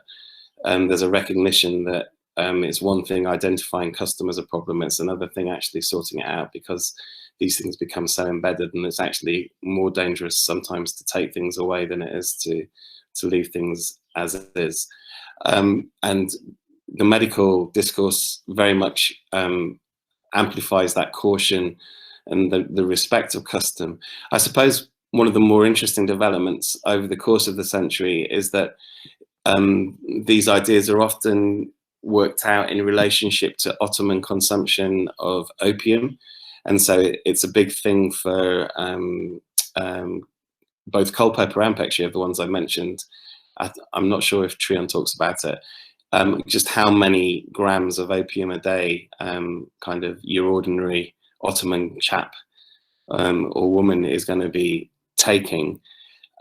there's a recognition that it's one thing identifying custom as a problem, it's another thing actually sorting it out, because these things become so embedded, and it's actually more dangerous sometimes to take things away than it is to leave things as it is. And the medical discourse very much amplifies that caution and the respect of custom. I suppose one of the more interesting developments over the course of the century is that these ideas are often worked out in relationship to Ottoman consumption of opium. And so it's a big thing for both Culpeper and Peccier, the ones I mentioned. I'm not sure if Trion talks about it. Just how many grams of opium a day, kind of your ordinary Ottoman chap or woman is going to be taking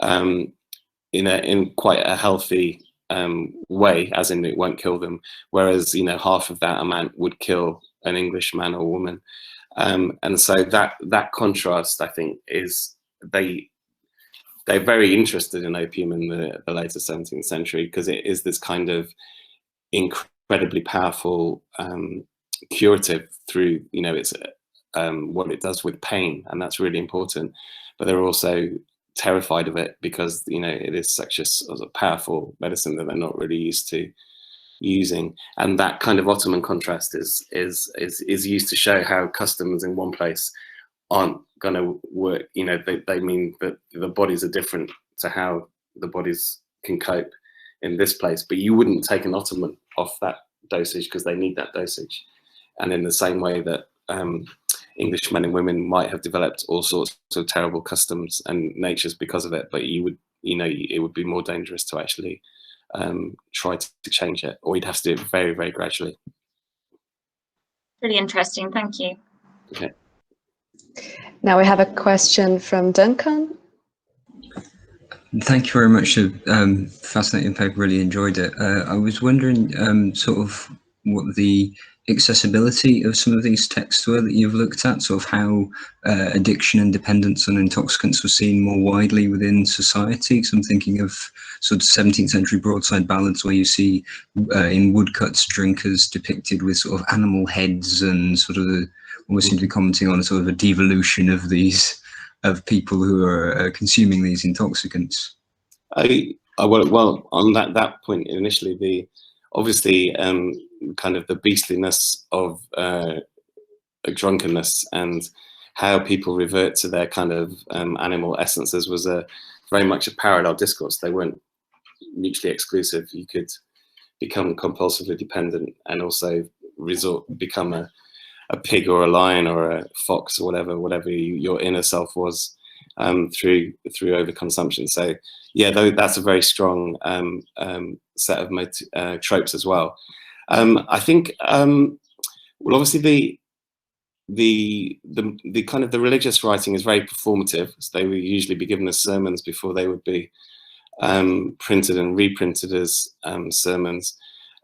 in quite a healthy way, as in it won't kill them, whereas half of that amount would kill an English man or woman. And so that contrast, I think, is they're very interested in opium in the later 17th century, because it is this kind of incredibly powerful curative through, it's what it does with pain, and that's really important. But they're also terrified of it because, it is such a powerful medicine that they're not really used to using. And that kind of Ottoman contrast is used to show how customs in one place aren't going to work. They mean that the bodies are different to how the bodies can cope in this place, but you wouldn't take an Ottoman off that dosage because they need that dosage. And in the same way that English men and women might have developed all sorts of terrible customs and natures because of it, but it would be more dangerous to actually try to change it, or you'd have to do it very, very gradually. Really interesting, thank you. Okay. Now we have a question from Duncan. Thank you very much. Fascinating paper, really enjoyed it. I was wondering sort of what the accessibility of some of these texts were that you've looked at, sort of how addiction and dependence on intoxicants was seen more widely within society. So I'm thinking of sort of 17th century broadside ballads where you see in woodcuts drinkers depicted with sort of animal heads, and sort of almost seem to be commenting on a sort of a devolution of these, of people who are consuming these intoxicants. Well, on that point initially, obviously kind of the beastliness of drunkenness and how people revert to their kind of animal essences was very much a parallel discourse. They weren't mutually exclusive. You could become compulsively dependent and also become a pig or a lion or a fox or whatever your inner self was. through overconsumption. So yeah, that's a very strong set of tropes as well. I think well, obviously the kind of the religious writing is very performative. So they would usually be given as sermons before they would be printed and reprinted as sermons.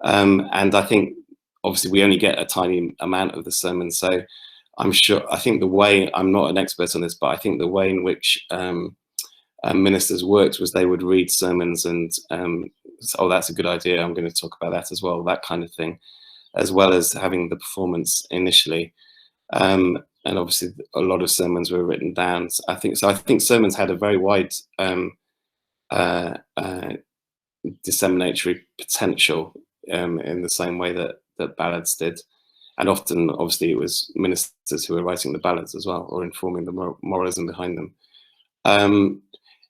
And I think obviously we only get a tiny amount of the sermon. So I think the way, I'm not an expert on this, but I think the way in which ministers worked was they would read sermons and, oh, that's a good idea, I'm going to talk about that as well, that kind of thing, as well as having the performance initially. And obviously a lot of sermons were written down. So I think sermons had a very wide disseminatory potential in the same way that ballads did. And often, obviously, it was ministers who were writing the ballads as well, or informing the moralism behind them.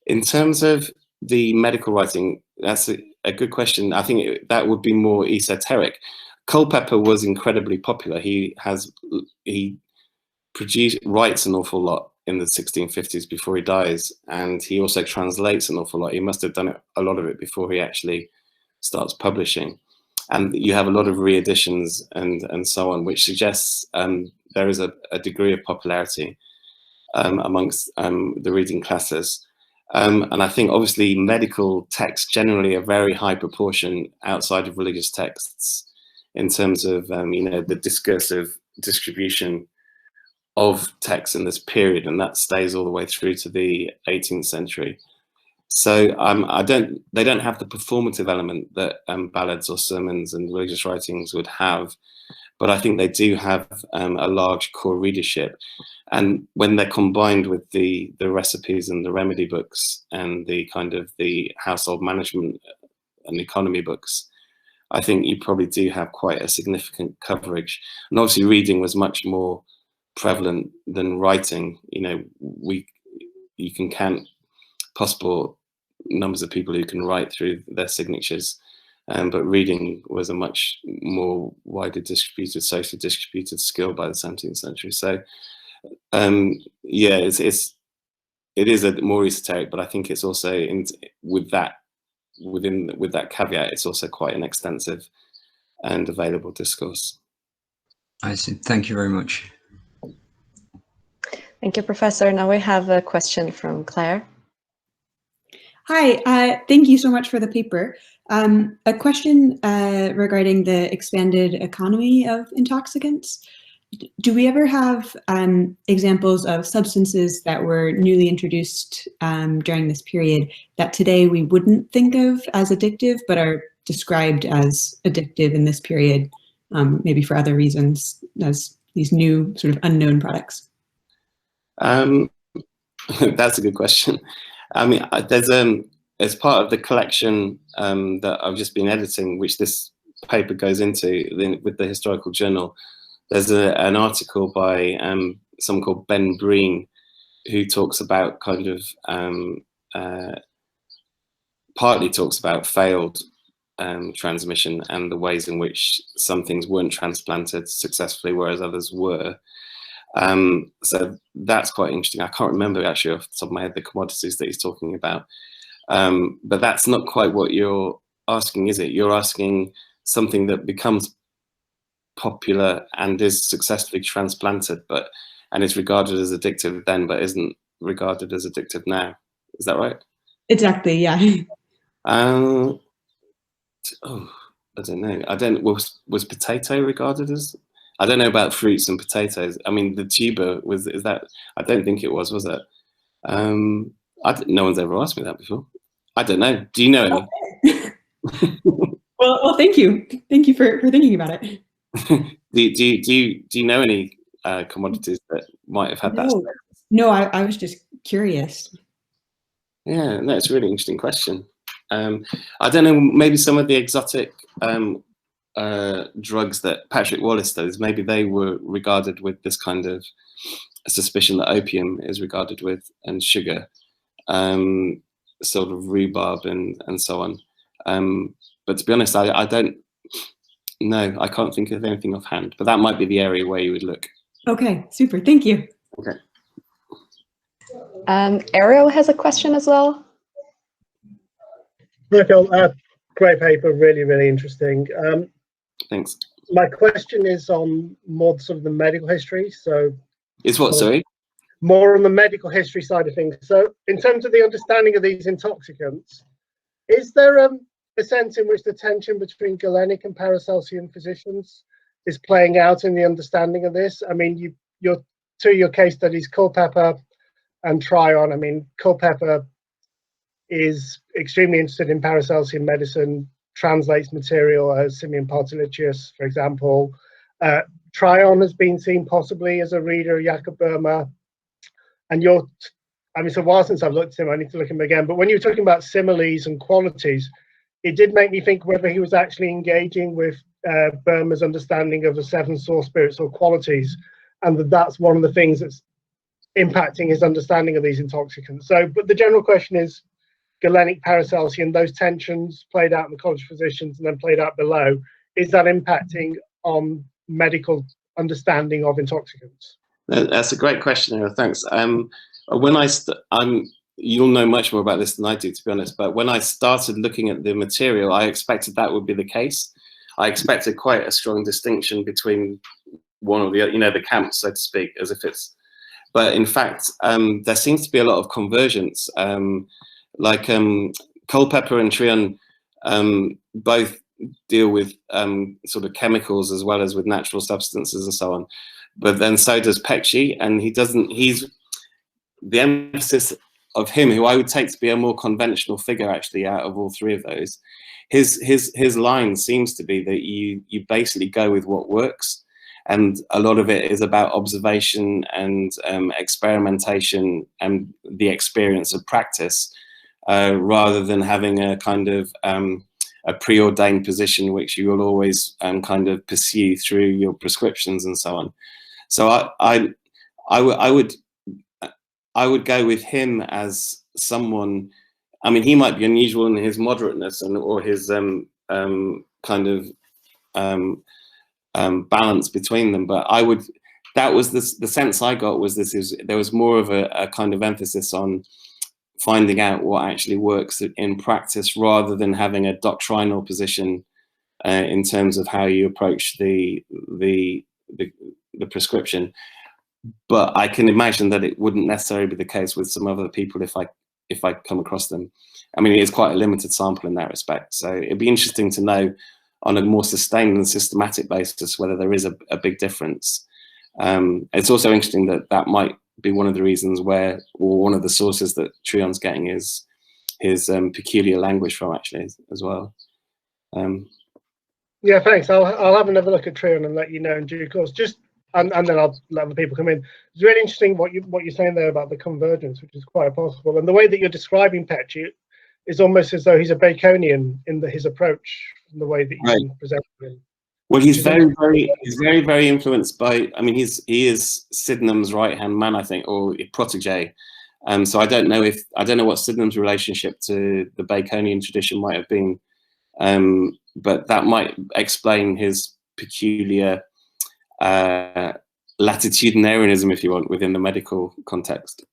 In terms of the medical writing, that's a good question. I think that would be more esoteric. Culpeper was incredibly popular. He writes an awful lot in the 1650s before he dies, and he also translates an awful lot. He must have done a lot of it before he actually starts publishing. And you have a lot of re-editions and so on, which suggests there is a degree of popularity amongst the reading classes. And I think obviously medical texts generally a very high proportion outside of religious texts in terms of the discursive distribution of texts in this period, and that stays all the way through to the 18th century. So they don't have the performative element that ballads or sermons and religious writings would have, but I think they do have a large core readership. And when they're combined with the recipes and the remedy books and the kind of the household management and economy books, I think you probably do have quite a significant coverage. And obviously reading was much more prevalent than writing. You can count possible numbers of people who can write through their signatures, but reading was a much more widely distributed, socially distributed skill by the 17th century. So yeah, it is a more esoteric, but I think it's also with that caveat, it's also quite an extensive and available discourse. I see. Thank you very much. Thank you, Professor. Now we have a question from Claire. Hi, thank you so much for the paper. A question regarding the expanded economy of intoxicants. Do we ever have examples of substances that were newly introduced during this period that today we wouldn't think of as addictive, but are described as addictive in this period, maybe for other reasons, as these new sort of unknown products? That's a good question. I mean, there's as part of the collection that I've just been editing, which this paper goes into with the Historical Journal, there's an article by someone called Ben Breen, who talks about kind of partly talks about failed transmission and the ways in which some things weren't transplanted successfully, whereas others were. So that's quite interesting. I can't remember actually off the top of my head the commodities that he's talking about, but that's not quite what you're asking, is it? You're asking something that becomes popular and is successfully transplanted, and is regarded as addictive then, but isn't regarded as addictive now. Is that right? Exactly. Yeah. Oh, I don't know. Was potato regarded as? I don't know about fruits and potatoes. I mean, the tuber is that? I don't think it was it? No one's ever asked me that before. I don't know. Do you know any? Well, thank you. Thank you for thinking about it. do you know any commodities that might have had that? No, I was just curious. Yeah, no, it's a really interesting question. I don't know, maybe some of the exotic drugs that Patrick Wallace does, maybe they were regarded with this kind of suspicion that opium is regarded with, and sugar, sort of rhubarb and so on. But to be honest, I don't know. I can't think of anything offhand, but that might be the area where you would look. Okay, super. Thank you. Okay. Ariel has a question as well. Michael, great paper, really, really interesting. Thanks. My question is on more sort of the medical history. So It's what, sorry? More on the medical history side of things. So in terms of the understanding of these intoxicants, is there a sense in which the tension between Galenic and Paracelsian physicians is playing out in the understanding of this? I mean, your case studies, Culpeper and Tryon. I mean, Culpeper is extremely interested in Paracelsian medicine, translates material as Simeon Partylicius, for example. Tryon has been seen possibly as a reader of Jakob Böhmer. And I mean, it's a while since I've looked at him, I need to look at him again. But when you were talking about similes and qualities, it did make me think whether he was actually engaging with Böhmer's understanding of the seven source spirits or qualities, and that's one of the things that's impacting his understanding of these intoxicants. So, but the general question is, Galenic, Paracelsian, those tensions played out in the College of Physicians and then played out below, is that impacting on medical understanding of intoxicants? That's a great question, Ira. Thanks. You'll know much more about this than I do, to be honest, but when I started looking at the material, I expected that would be the case. I expected quite a strong distinction between one or the other, the camps, so to speak, as if it's, but in fact, there seems to be a lot of convergence. Like Culpeper and Tryon both deal with sort of chemicals as well as with natural substances and so on. But then so does Pecci, and he's the emphasis of him, who I would take to be a more conventional figure actually out of all three of those. His line seems to be that you basically go with what works, and a lot of it is about observation and experimentation and the experience of practice, rather than having a kind of a preordained position which you will always kind of pursue through your prescriptions and so on. So I would go with him as someone. I mean, he might be unusual in his moderateness or his kind of balance between them, but that was the sense I got was there was more of a kind of emphasis on finding out what actually works in practice rather than having a doctrinal position in terms of how you approach the prescription. But I can imagine that it wouldn't necessarily be the case with some other people if I come across them. I mean, it is quite a limited sample in that respect. So it'd be interesting to know on a more sustained and systematic basis whether there is a big difference. It's also interesting that might be one of the reasons or one of the sources that Tryon's getting his peculiar language from actually as well. Yeah, thanks. I'll have another look at Tryon and let you know in due course. And then I'll let other people come in. It's really interesting what you're saying there about the convergence, which is quite possible. And the way that you're describing Pecci is almost as though he's a Baconian in his approach and the way that you present him. Well, he's very influenced by. I mean, he is Sydenham's right-hand man, I think, or protege. So I don't know what Sydenham's relationship to the Baconian tradition might have been, but that might explain his peculiar latitudinarianism, if you want, within the medical context.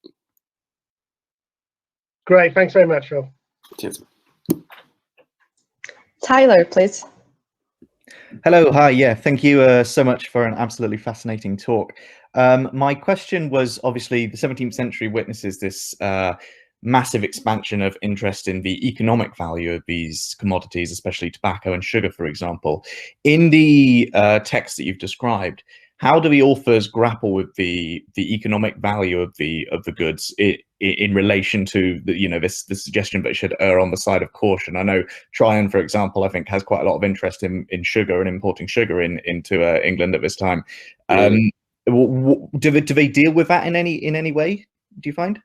Great, thanks very much, Phil. Cheers. Tyler, please. Hello, hi, yeah, thank you so much for an absolutely fascinating talk. My question was, obviously, the 17th century witnesses this massive expansion of interest in the economic value of these commodities, especially tobacco and sugar, for example. In the text that you've described, how do the authors grapple with the economic value of the goods in relation to the suggestion that it should err on the side of caution? I know Tryon, for example, I think has quite a lot of interest in sugar and importing sugar into England at this time. Do they deal with that in any way? Do you find?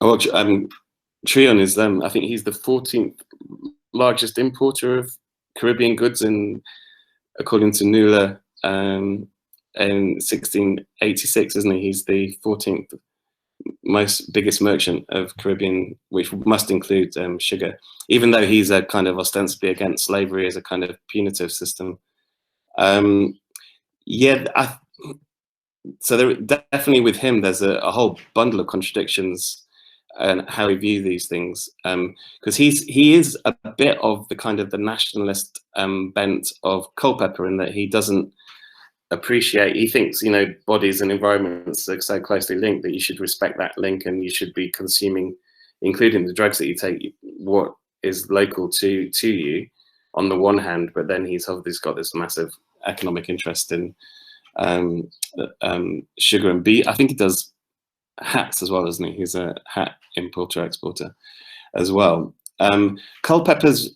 Well, Tryon is I think he's the 14th largest importer of Caribbean goods, according to Nuala, in 1686, isn't he? He's the 14th biggest merchant of Caribbean, which must include sugar, even though he's a kind of ostensibly against slavery as a kind of punitive system. So there definitely with him, there's a whole bundle of contradictions and how we view these things, because he is a bit of the kind of the nationalist bent of Culpeper, in that he doesn't appreciate, he thinks, you know, bodies and environments are so closely linked that you should respect that link, and you should be consuming, including the drugs that you take, what is local to you on the one hand, but then he's got this massive economic interest in sugar and beet. I think he does hats as well, doesn't he? He's a hat importer exporter as well. Culpeper's,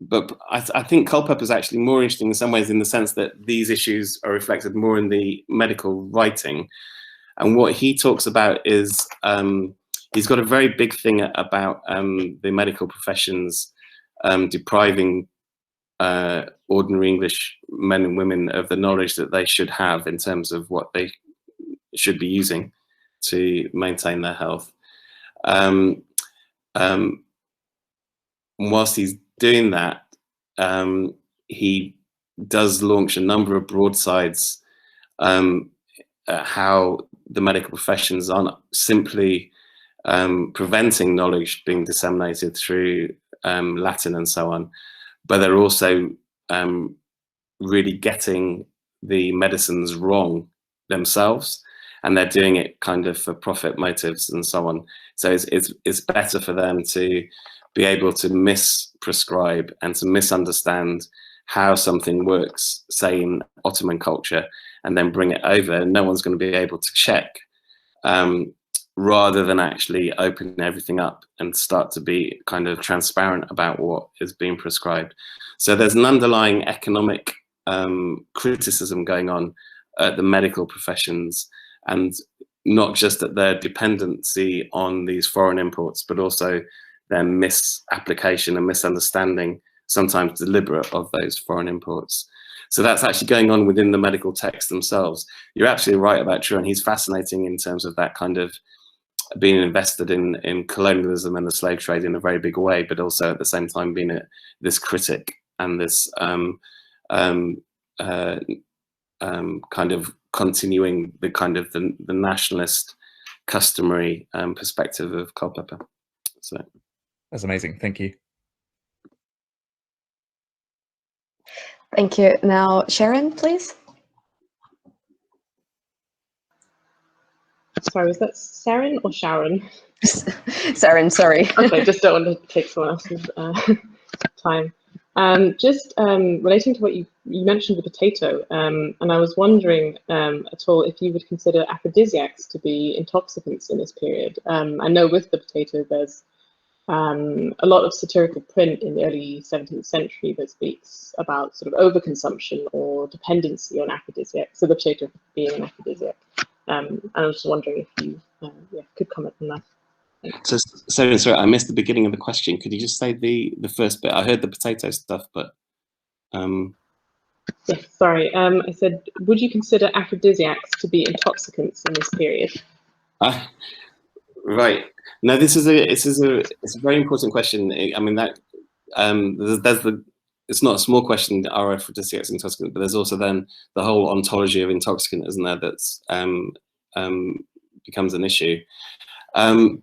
but I think Culpeper's actually more interesting in some ways, in the sense that these issues are reflected more in the medical writing. And what he talks about is, he's got a very big thing about the medical professions depriving ordinary English men and women of the knowledge that they should have in terms of what they should be using to maintain their health. Whilst he's doing that, he does launch a number of broadsides how the medical professions aren't simply preventing knowledge being disseminated through Latin and so on, but they're also really getting the medicines wrong themselves, and they're doing it kind of for profit motives and so on. So it's better for them to be able to misprescribe and to misunderstand how something works, say in Ottoman culture, and then bring it over. No one's going to be able to check, rather than actually open everything up and start to be kind of transparent about what is being prescribed. So there's an underlying economic criticism going on at the medical professions, and not just at their dependency on these foreign imports, but also their misapplication and misunderstanding, sometimes deliberate, of those foreign imports. So that's actually going on within the medical texts themselves. You're absolutely right about True, and he's fascinating in terms of that kind of being invested in colonialism and the slave trade in a very big way, but also at the same time being this critic and this kind of continuing the kind of the nationalist customary perspective of Culpeper. So that's amazing. Thank you. Thank you. Now, Sharon, please. Sorry, was that Sharon or Sharon? Sharon, sorry. Okay, just don't want to take someone else's time. Just relating to what you mentioned, the potato, and I was wondering at all if you would consider aphrodisiacs to be intoxicants in this period. I know with the potato there's a lot of satirical print in the early 17th century that speaks about sort of overconsumption or dependency on aphrodisiacs, so the potato being an aphrodisiac. And I was just wondering if you could comment on that. So sorry, I missed the beginning of the question. Could you just say the first bit? I heard the potato stuff, but yes, sorry. I said, would you consider aphrodisiacs to be intoxicants in this period? Right. No, it's a very important question. I mean, that it's not a small question, are aphrodisiacs intoxicants, but there's also then the whole ontology of intoxicant, isn't there? That's becomes an issue. I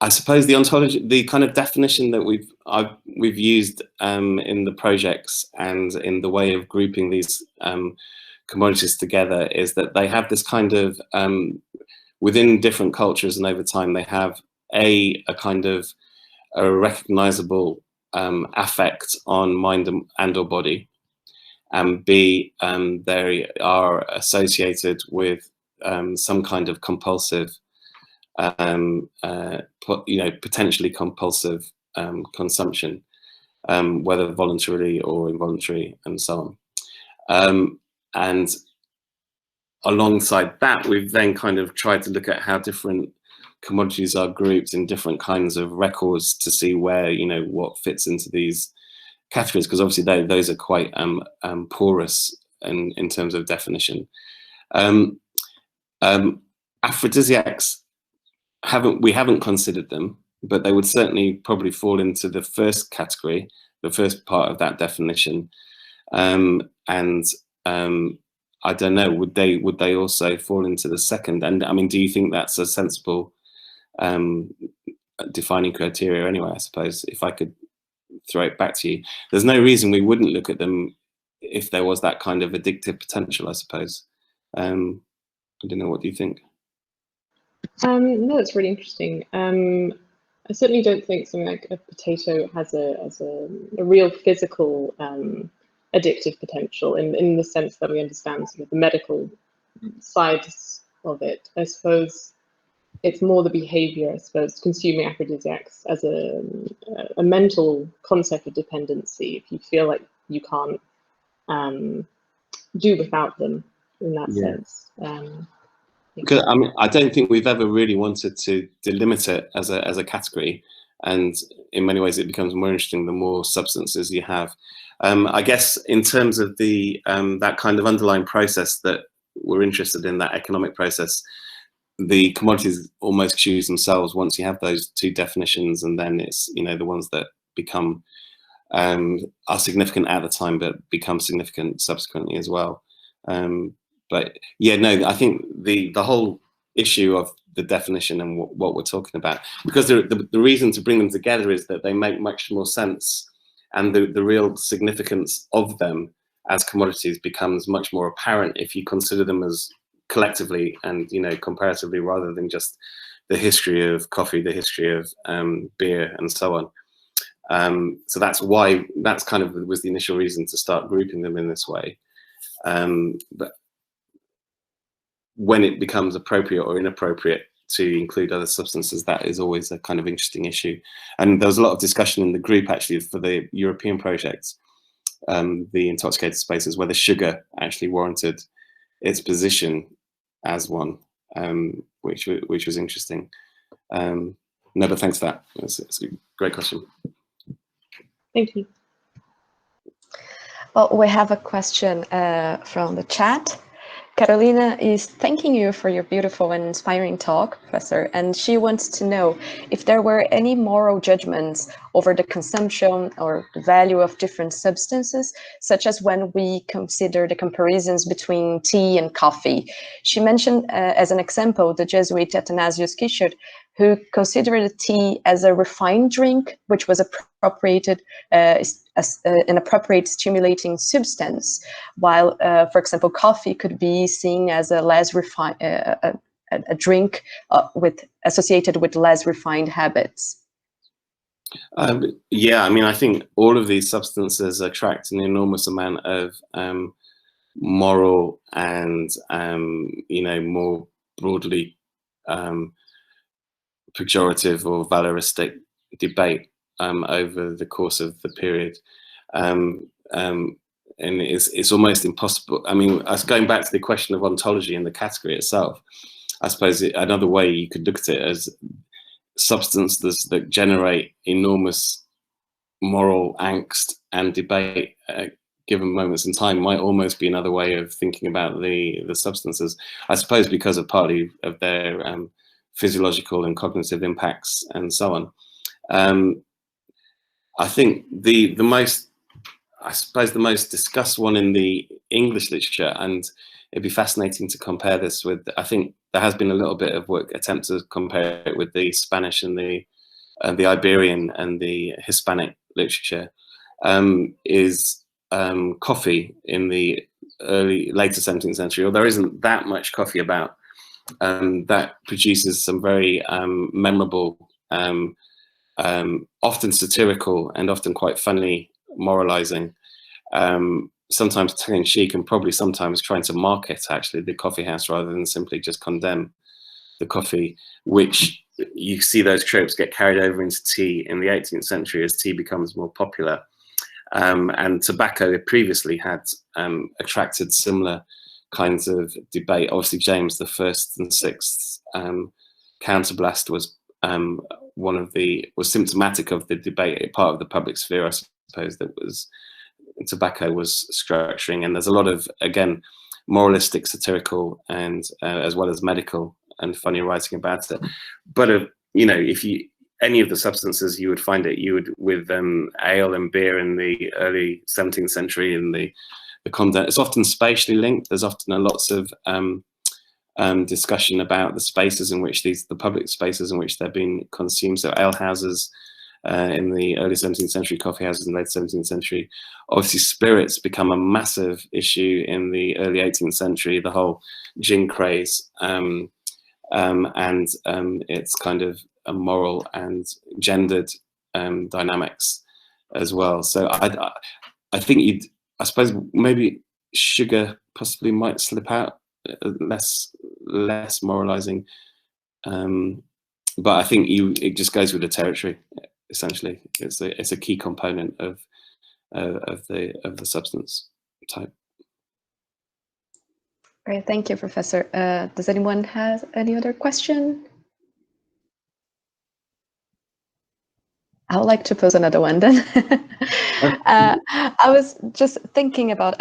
suppose the ontology, the kind of definition that we've used in the projects and in the way of grouping these commodities together is that they have this kind of within different cultures and over time they have a kind of a recognizable affect on mind and or body, and B, they are associated with some kind of compulsive, potentially compulsive consumption, whether voluntarily or involuntary, and so on. And alongside that, we've then kind of tried to look at how different commodities are grouped in different kinds of records to see where, what fits into these categories, because obviously those are quite porous in terms of definition. Aphrodisiacs, we haven't considered them, but they would certainly probably fall into the first category, the first part of that definition. And I don't know, would they also fall into the second? And I mean, do you think that's a sensible defining criteria anyway? I suppose, if I could throw it back to you, there's no reason we wouldn't look at them if there was that kind of addictive potential, I suppose. I don't know, what do you think? No, it's really interesting. I certainly don't think something like a potato has a real physical addictive potential in the sense that we understand sort of the medical sides of it. I suppose it's more the behavior, I suppose, consuming aphrodisiacs as a mental concept of dependency. If you feel like you can't do without them in that sense. Because I mean, I don't think we've ever really wanted to delimit it as a category, and in many ways it becomes more interesting the more substances you have. I guess in terms of the that kind of underlying process that we're interested in, that economic process, the commodities almost choose themselves once you have those two definitions, and then it's, you know, the ones that become are significant at the time but become significant subsequently as well. But yeah, no, I think the whole issue of the definition and what we're talking about, because the reason to bring them together is that they make much more sense, and the real significance of them as commodities becomes much more apparent if you consider them as collectively and, you know, comparatively, rather than just the history of coffee, the history of beer, and so on. So that's why, that's kind of was the initial reason to start grouping them in this way. But when it becomes appropriate or inappropriate to include other substances, that is always a kind of interesting issue. And there was a lot of discussion in the group actually for the European projects, the intoxicated spaces, whether sugar actually warranted its position as one, which was interesting. No, but thanks for that. It's a great question. Thank you. Well, we have a question from the chat. Carolina is thanking you for your beautiful and inspiring talk, Professor, and she wants to know if there were any moral judgments over the consumption or the value of different substances, such as when we consider the comparisons between tea and coffee. She mentioned as an example the Jesuit Athanasius Kishore, who considered tea as a refined drink, which was appropriated as an appropriate stimulating substance, while, for example, coffee could be seen as a less refined, a drink associated with less refined habits. Yeah, I mean, I think all of these substances attract an enormous amount of moral and, you know, more broadly pejorative or valoristic debate over the course of the period, and it's almost impossible. I mean, going back to the question of ontology and the category itself, I suppose another way you could look at it as substances that generate enormous moral angst and debate at given moments in time might almost be another way of thinking about the substances, I suppose, because of partly of their physiological and cognitive impacts and so on. I think the most discussed one in the English literature, and it'd be fascinating to compare this with, I think there has been a little bit of work attempt to compare it with the Spanish and the Iberian and the Hispanic literature, is coffee in the later 17th century, or there isn't that much coffee about, that produces some very memorable, often satirical and often quite funny moralizing, sometimes tongue-in-cheek, and probably sometimes trying to market actually the coffee house rather than simply just condemn the coffee, which you see those tropes get carried over into tea in the 18th century as tea becomes more popular. And tobacco previously had attracted similar kinds of debate. Obviously, James the First and Sixth counterblast was was symptomatic of the debate, part of the public sphere, I suppose, that was tobacco was structuring. And there's a lot of, again, moralistic, satirical, and as well as medical and funny writing about it. But you know, if you any of the substances, you would find it. You would with ale and beer in the early 17th century, in the the content. It's often spatially linked. There's often lots of discussion about the spaces in which the public spaces in which they're being consumed. So alehouses in the early 17th century, coffee houses in the late 17th century. Obviously, spirits become a massive issue in the early 18th century, the whole gin craze, and it's kind of a moral and gendered dynamics as well. So I think I suppose maybe sugar possibly might slip out, less moralizing, but I think it just goes with the territory. Essentially, it's a key component of the substance type. Great, thank you, Professor. Does anyone have any other question? I would like to pose another one then. I was just thinking about,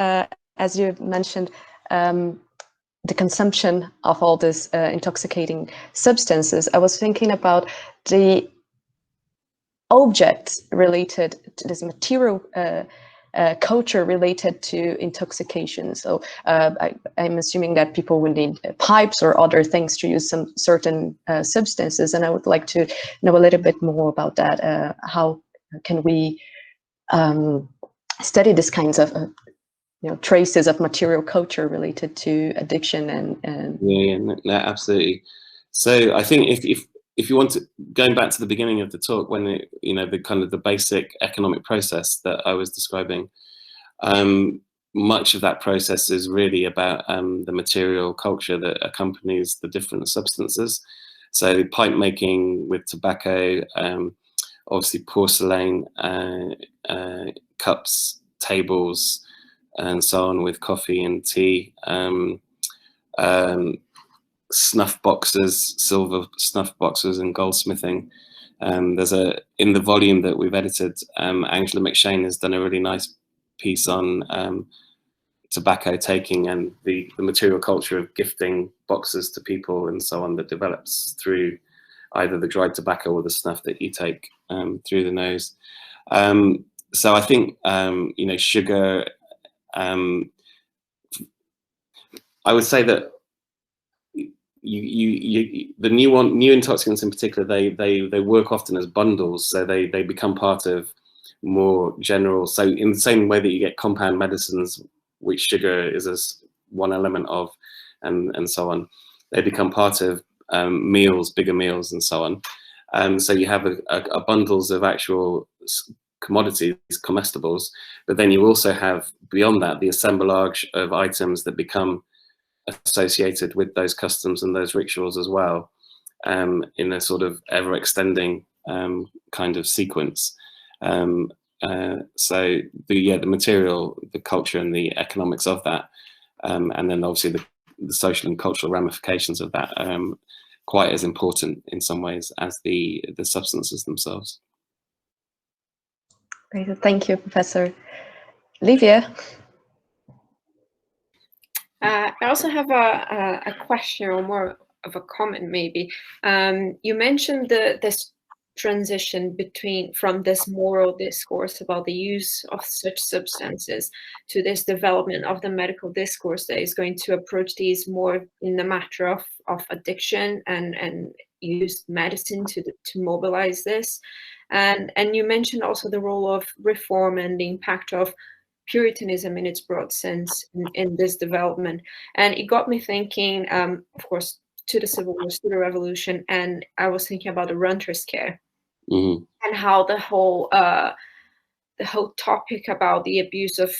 as you mentioned, the consumption of all these intoxicating substances. I was thinking about the objects related to this material culture related to intoxication. So I'm assuming that people will need pipes or other things to use some certain substances, and I would like to know a little bit more about that. How can we study these kinds of traces of material culture related to addiction and yeah, no, absolutely. So I think if you want to, going back to the beginning of the talk, when the kind of the basic economic process that I was describing, much of that process is really about the material culture that accompanies the different substances. So pipe making with tobacco, obviously porcelain, cups, tables, and so on with coffee and tea. Snuff boxes, silver snuff boxes, and goldsmithing. There's in the volume that we've edited, Angela McShane has done a really nice piece on tobacco taking and the material culture of gifting boxes to people and so on that develops through either the dried tobacco or the snuff that you take through the nose. So I think sugar. I would say that the new intoxicants in particular, they work often as bundles, so they become part of more general. So in the same way that you get compound medicines, which sugar is as one element of, and so on, they become part of meals, bigger meals, and so on. So you have a bundles of actual commodities, comestibles, but then you also have beyond that the assemblage of items that become associated with those customs and those rituals as well, in a sort of ever-extending kind of sequence. So the material, the culture, and the economics of that, and then obviously the social and cultural ramifications of that, quite as important in some ways as the substances themselves. Great, thank you, Professor. Lívia? I also have a question, or more of a comment maybe. You mentioned this transition from this moral discourse about the use of such substances to this development of the medical discourse that is going to approach these more in the matter of addiction and use medicine to mobilize this. And you mentioned also the role of reform and the impact of Puritanism in its broad sense in this development. And it got me thinking, of course, to the Civil War, to the Revolution, and I was thinking about the renter scare, and how the whole topic about the abuse of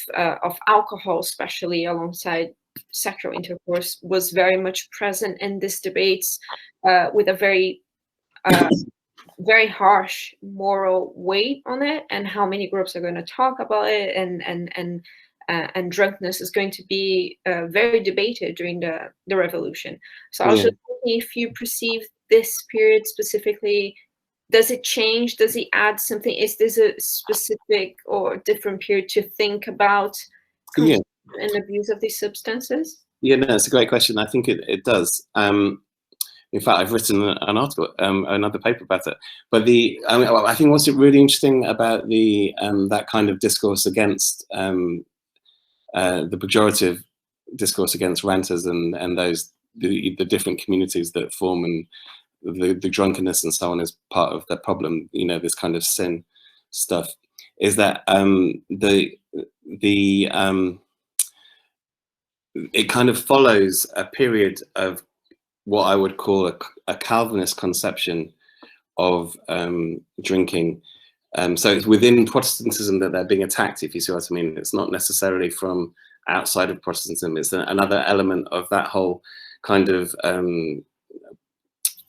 alcohol, especially alongside sexual intercourse, was very much present in these debates, with a very very harsh moral weight on it, and how many groups are going to talk about it, and drunkenness is going to be very debated during the revolution. So I was just thinking, if you perceive this period specifically, does it change? Does it add something? Is this a specific or different period to think about and abuse of these substances? Yeah, no, it's a great question. I think it does. In fact, I've written an article, another paper about it. But I think what's really interesting about that kind of discourse against the pejorative discourse against ranters and the different communities that form, and the drunkenness and so on is part of the problem. You know, this kind of sin stuff is that it kind of follows a period of what I would call a Calvinist conception of drinking. So it's within Protestantism that they're being attacked, if you see what I mean. It's not necessarily from outside of Protestantism. It's another element of that whole kind of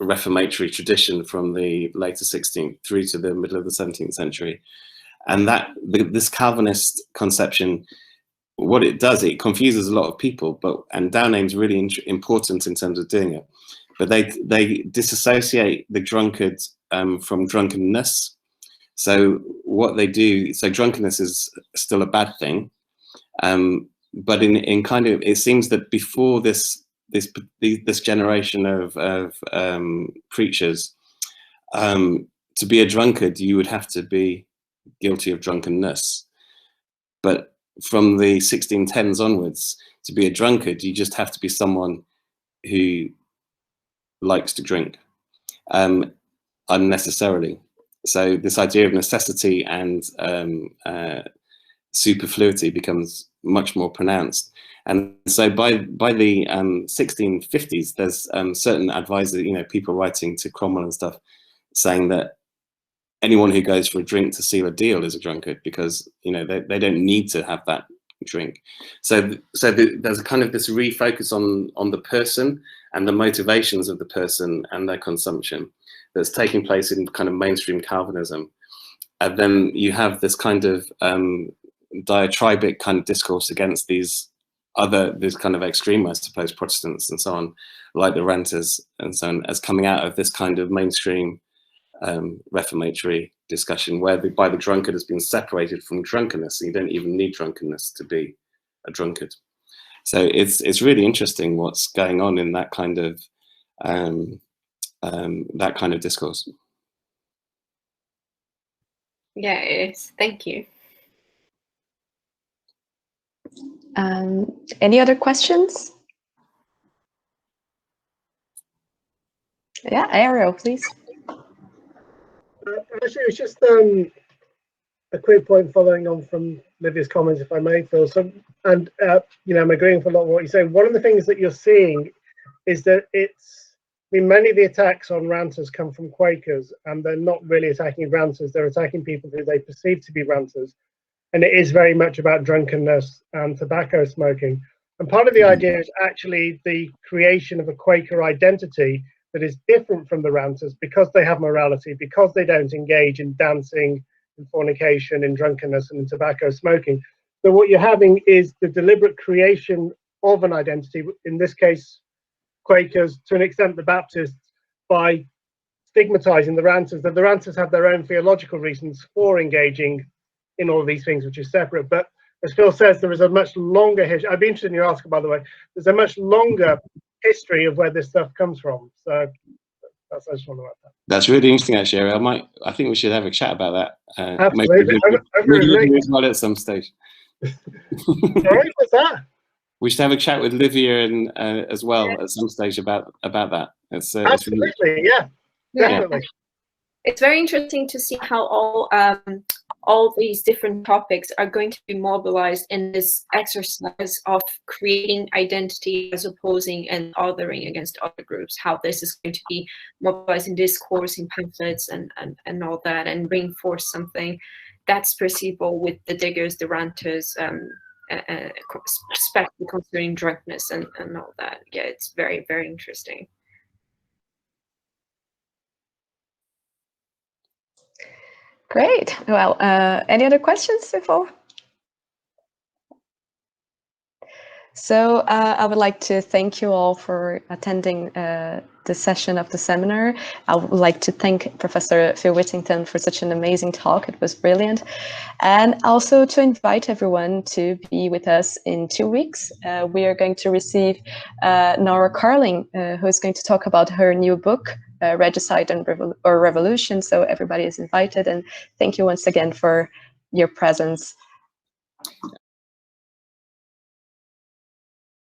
reformatory tradition from the later 16th through to the middle of the 17th century. And that this Calvinist conception, what it does, it confuses a lot of people, and Downing's really important in terms of doing it. But they disassociate the drunkard from drunkenness. So what they do, so drunkenness is still a bad thing, but in kind of, it seems that before this generation of preachers, to be a drunkard, you would have to be guilty of drunkenness. But from the 1610s onwards, to be a drunkard, you just have to be someone who likes to drink unnecessarily. So this idea of necessity and superfluity becomes much more pronounced. And so by the 1650s, there's certain advisors, you know, people writing to Cromwell and stuff, saying that anyone who goes for a drink to seal a deal is a drunkard, because, you know, they don't need to have that drink. So there's a kind of this refocus on the person and the motivations of the person and their consumption that's taking place in kind of mainstream Calvinism. And then you have this kind of diatribic kind of discourse against these kind of extreme, I suppose, Protestants and so on, like the ranters and so on, as coming out of this kind of mainstream reformatory discussion where by the drunkard has been separated from drunkenness. You don't even need drunkenness to be a drunkard. So it's really interesting what's going on in that kind of discourse. Yeah, it is. Thank you. Any other questions? Yeah, Ariel, please. Actually, it was just a quick point following on from Livia's comments, if I may, Phil. So, and you know, I'm agreeing with a lot of what you say. One of the things that you're seeing is that many of the attacks on ranters come from Quakers, and they're not really attacking ranters. They're attacking people who they perceive to be ranters. And it is very much about drunkenness and tobacco smoking. And part of the idea is actually the creation of a Quaker identity that is different from the ranters, because they have morality, because they don't engage in dancing, in fornication, in drunkenness, and in tobacco smoking. So what you're having is the deliberate creation of an identity, in this case, Quakers, to an extent the Baptists, by stigmatizing the ranters, that the ranters have their own theological reasons for engaging in all of these things, which is separate. But as Phil says, there is a much longer history. I'd be interested in your answer, by the way. There's a much longer history of where this stuff comes from. So that's, I just want to add that. That's really interesting, actually. I think we should have a chat about that. Absolutely. Maybe as well at some stage. Sorry, what's that? We should have a chat with Lívia and as well at some stage about that. Absolutely, it's really, yeah, definitely. It's very interesting to see how all these different topics are going to be mobilized in this exercise of creating identity as opposing and othering against other groups, how this is going to be mobilized in discourse, in pamphlets and all that, and reinforce something that's perceivable with the diggers, the ranters, especially concerning drunkenness and all that. Yeah, it's very, very interesting. Great. Well, any other questions before? So I would like to thank you all for attending the session of the seminar. I would like to thank Professor Phil Whittington for such an amazing talk. It was brilliant. And also to invite everyone to be with us in 2 weeks. We are going to receive Nora Carling, who is going to talk about her new book, Regicide and Revolution. So everybody is invited, and thank you once again for your presence.